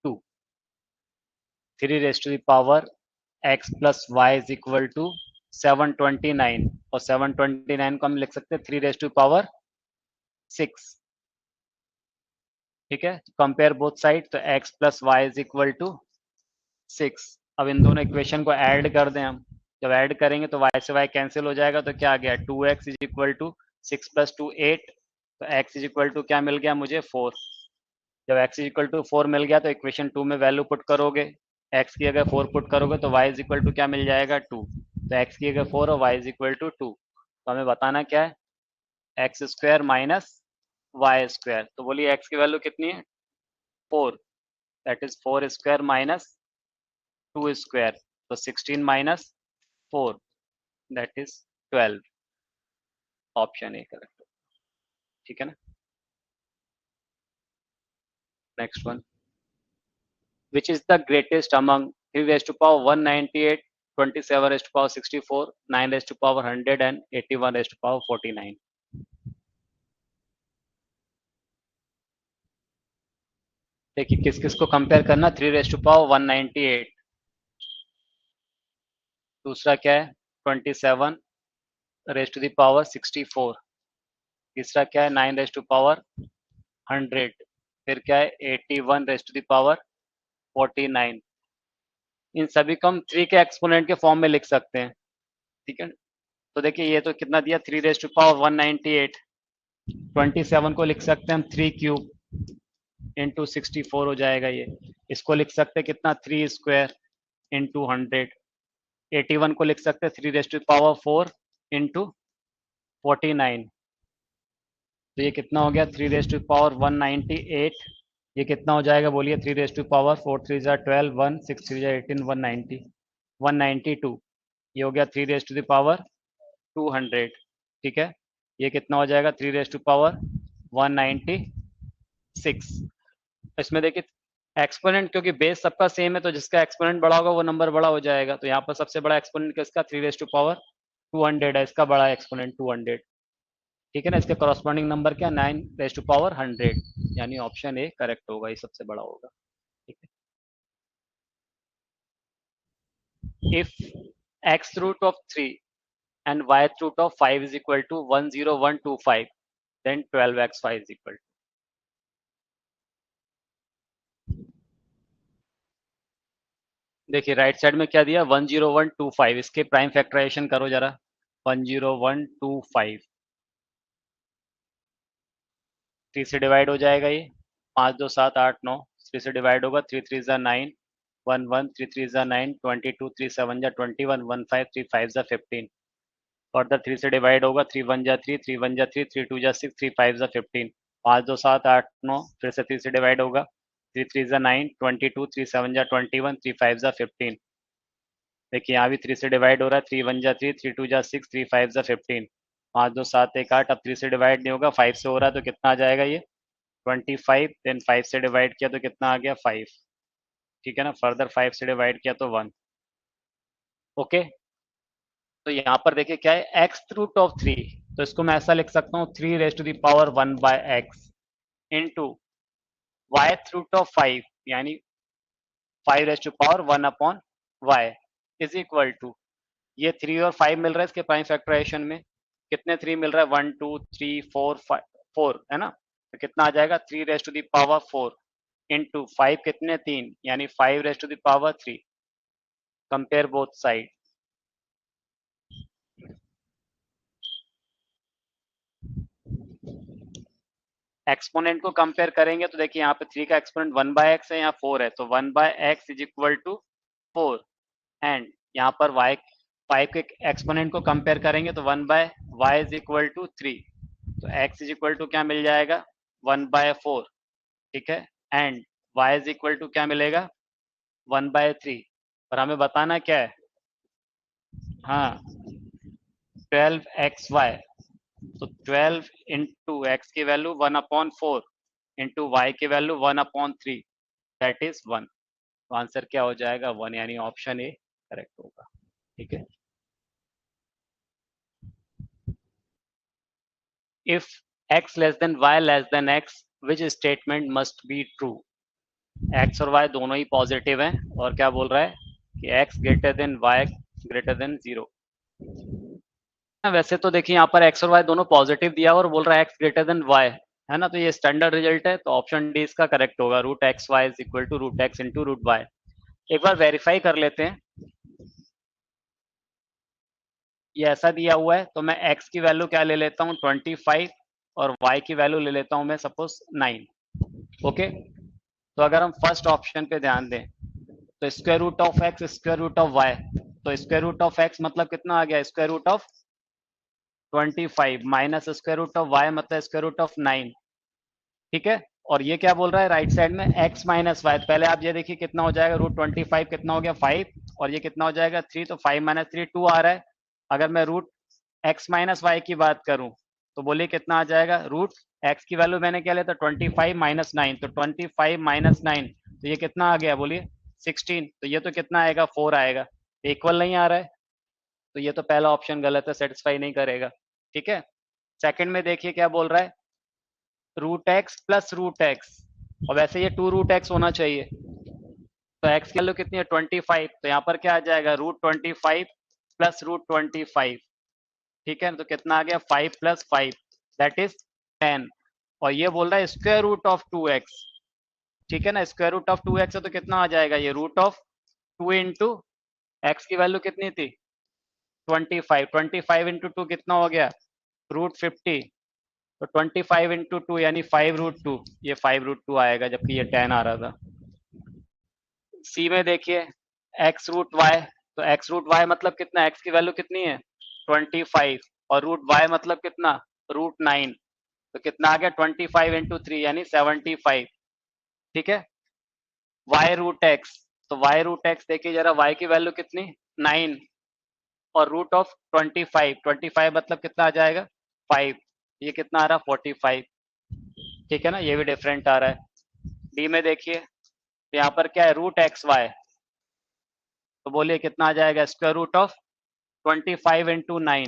2. 3 raised to the power x plus y is equal to 729, और 729 को हम लिख सकते हैं 3 raised to power 6. ठीक है, कंपेयर बोथ साइड, तो x plus Y is equal to 6. अब इन दोनों इक्वेशन को ऐड कर दें हम, जब ऐड करेंगे तो y से y कैंसिल हो जाएगा, तो क्या आ गया 2x is equal to 6 plus 2 8, तो x इज इक्वल टू क्या मिल गया मुझे 4. जब x इज इक्वल टू 4 मिल गया तो इक्वेशन 2 में वैल्यू पुट करोगे, x की अगर 4 पुट करोगे तो y इज इक्वल टू क्या मिल जाएगा 2. तो x की अगर 4 और y इज इक्वल टू 2, तो हमें बताना क्या है, X square minus Y square. तो बोलिए x की वैल्यू कितनी है 4, that is 4 square minus 2 square, तो 16 minus 4, that is 12. Option A correct. ठीक है ना. Next one, which is the greatest among 3 raised to power 198, 27 raised to power 64, 9 raised to power 100 and 81 raised to power 49. देखिए किस किस को compare करना, 3 raised to power 198, दूसरा क्या है 27 रेस्ट टू द पावर 64, तीसरा क्या है 9 रेस्ट टू पावर 100, फिर क्या है 81 रेस्ट टू द पावर 49. इन सभी को हम 3 के एक्सपोनेंट के फॉर्म में लिख सकते हैं. ठीक है, तो देखिए ये तो कितना दिया 3 रेस्ट टू पावर 198, 27 को लिख सकते हैं हम 3 क्यूब इंटू 64 हो जाएगा ये. इसको लिख सकते हैं कितना 3 स्क्वायर इंटू 100. 81 को लिख सकते हैं 3 रेस्ट टू पावर 4 इंटू 49. तो ये कितना हो गया 3 रेस्ट टू पावर 198. ये कितना हो जाएगा बोलिए 3 रेस्ट टू पावर 4 3 जा 12, 1 6 3 जा 18, 190, 192. ये हो गया 3 रेस्ट टू द पावर 200. ठीक है, ये कितना हो जाएगा 3 रेस्ट टू पावर 196. इसमें देखिए एक्सपोनेंट क्योंकि बेस सबका सेम है, तो जिसका एक्सपोनेंट बड़ा होगा वो नंबर बड़ा हो जाएगा. तो यहाँ पर सबसे बड़ा एक्सपोनेंट किसका 3 रेस्ट टू पावर 200 है, इसका बड़ा एक्सपोनेंट 200. ठीक है ना, इसके कॉरस्पॉन्डिंग नंबर क्या 9 रेस्ट टू पावर 100, यानी ऑप्शन ए करेक्ट होगा, ये सबसे बड़ा होगा. ठीक है, if x root of 3 and y root of 5 is equal to 10125, then 12xy is equal to. देखिए राइट साइड में क्या दिया 10125, इसके प्राइम फैक्टराइजेशन करो जरा. 10125 3 से डिवाइड हो जाएगा, ये 5 2 7 8 9, 3 से डिवाइड होगा 3 3 जा 9, 1 1 3 3 जा 9, 22 3 7 जा 21, 1 5 3 5 जा 15. फर्दर 3 से डिवाइड होगा 3 1 जा 3, 3 1 जा 3, 3 2 जा 6, 3 5 जा 15, 5 2 7 8 9, फिर से 3 से डिवाइड होगा 3 3 जा 9, 22 3 7 जा 21, 3 5 जा 15. देखिए यहाँ भी 3 से डिवाइड हो रहा है 3 1 जा 3, 3 2 जा 6, 3 5 जा 15, 5 2 7 1 8. अब 3 से डिवाइड नहीं होगा 5 से हो रहा है, तो कितना आ जाएगा ये 25. देन 5 से डिवाइड किया तो कितना आ गया 5. ठीक है ना, फर्दर 5 से डिवाइड किया तो 1. ओके, तो यहाँ पर देखिए क्या है एक्स रूट ऑफ 3, तो इसको मैं ऐसा लिख सकता हूँ 3 raise to the power 1 by X into Y root of 5, यानी 5 raise to power 1 upon Y is equal to, ये 3 और 5 मिल रहा है इसके प्राइम फैक्टराइजेशन में. कितने 3 मिल रहा है 1 2 3 4 5 4 है ना, तो कितना आ जाएगा 3 raise to the power 4 into 5 कितने 3, यानी 5 raise to the power 3. Compare both side. Exponent को कंपेयर करेंगे तो देखिए यहाँ पे 3 का एक्सपोनेंट 1 बाय एक्स है, यहाँ 4 है, तो 1 by X is equal to 4, and यहाँ पर y 5 के एक्सपोनेंट को कंपेयर करेंगे तो 1/y इज इक्वल टू 3, तो x इज इक्वल टू क्या मिल जाएगा 1/4, ठीक है, and y is equal to क्या मिलेगा 1/3, और हमें बताना क्या है, हाँ 12xy, तो 12 इंटू एक्स की वैल्यू 1/4 इंटू वाई की वैल्यू 1/3, दैट इज 1, तो आंसर क्या हो जाएगा 1, यानी ऑप्शन ए करेक्ट होगा, ठीक है। If x less than y less than x which statement must be true, x और y दोनों ही पॉजिटिव हैं और क्या बोल रहा है कि x greater than y greater than 0। वैसे तो देखिए यहाँ पर x और y दोनों पॉजिटिव दिया और बोल रहा है x ग्रेटर देन y, है ना, तो ये स्टैंडर्ड रिजल्ट है, तो ऑप्शन डी इसका करेक्ट होगा, root X Y is equal to root X into root Y. एक बार वेरीफाई कर लेते हैं, ये ऐसा दिया हुआ है तो मैं x की वैल्यू क्या ले लेता हूँ 25 और y की वैल्यू ले लेता हूँ मैं सपोज 9, ओके। तो अगर हम फर्स्ट ऑप्शन पे ध्यान दें तो square root of X square root of Y, तो स्क्वायर रूट ऑफ एक्स मतलब कितना आ गया square root of 25 minus square root of Y मतलब स्क्वायर रूट ऑफ 9, ठीक है। और ये क्या बोल रहा है राइट साइड में x माइनस वाई, पहले आप ये देखिए कितना हो जाएगा रूट 25 कितना हो गया 5, और ये कितना हो जाएगा 3, तो 5 माइनस 3 2 आ रहा है। अगर मैं रूट x माइनस वाई की बात करूं तो बोलिए कितना आ जाएगा, रूट x की वैल्यू मैंने क्या लिया था 25 माइनस 9, तो 25 माइनस 9, तो ये कितना आ गया बोलिए 16, तो ये तो कितना आएगा 4 आएगा, इक्वल नहीं आ रहा है, तो ये तो पहला ऑप्शन गलत है, सेटिस्फाई नहीं करेगा, ठीक है। सेकंड में देखिए क्या बोल रहा है root X plus root X, और वैसे ये 2 रूट एक्स होना चाहिए, तो एक्स की वैल्यू कितनी है 25, तो यहाँ पर क्या आ जाएगा रूट 25 प्लस रूट 25, ठीक है, तो कितना आ गया 5 प्लस 5 दैट इज 10, और ये बोल रहा है स्क्वायर रूट ऑफ 2x, ठीक है ना, स्क्वायर रूट ऑफ 2x है तो कितना आ जाएगा ये रूट ऑफ 2 इंटू एक्स की वैल्यू कितनी थी 25, 25 इंटू 2 कितना हो गया रूट 50, तो 25 इंटू 2 यानी 5 रूट 2, ये 5 रूट 2 आएगा जबकि ये 10 आ रहा था। सी में देखिए एक्स रूट वाई, तो एक्स रूट वाई मतलब कितना, एक्स की वैल्यू कितनी है 25 और रूट वाई मतलब कितना रूट 9, तो कितना आ गया 25 इंटू 3 यानी 75, ठीक है। वाई रूट एक्स, तो वाई रूट एक्स देखिए जरा वाई की वैल्यू कितनी 9 और रूट ऑफ 25, 25 मतलब कितना आ जाएगा 5, ये कितना आ रहा 45, ठीक है ना, ये भी डिफरेंट आ रहा है। डी में देखिए तो यहाँ पर क्या है रूट एक्स वाई, तो बोलिए कितना आ जाएगा स्क्वायर रूट ऑफ 25 इंटू 9,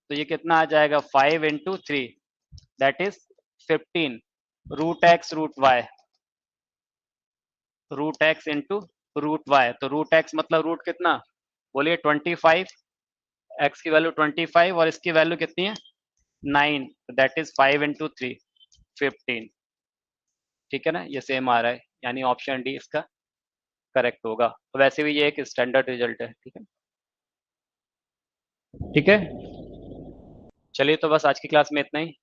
तो ये कितना आ जाएगा 5 into 3 that is 15, root X root Y, root X into root Y, तो रूट एक्स मतलब रूट कितना बोलिए 25, एक्स की वैल्यू 25 और इसकी वैल्यू कितनी है 9, दैट इज 5 इंटू 3 15, ठीक है ना, ये सेम आ रहा है, यानी ऑप्शन डी इसका करेक्ट होगा, तो वैसे भी ये एक स्टैंडर्ड रिजल्ट है, ठीक है। ठीक है, चलिए तो बस आज की क्लास में इतना ही।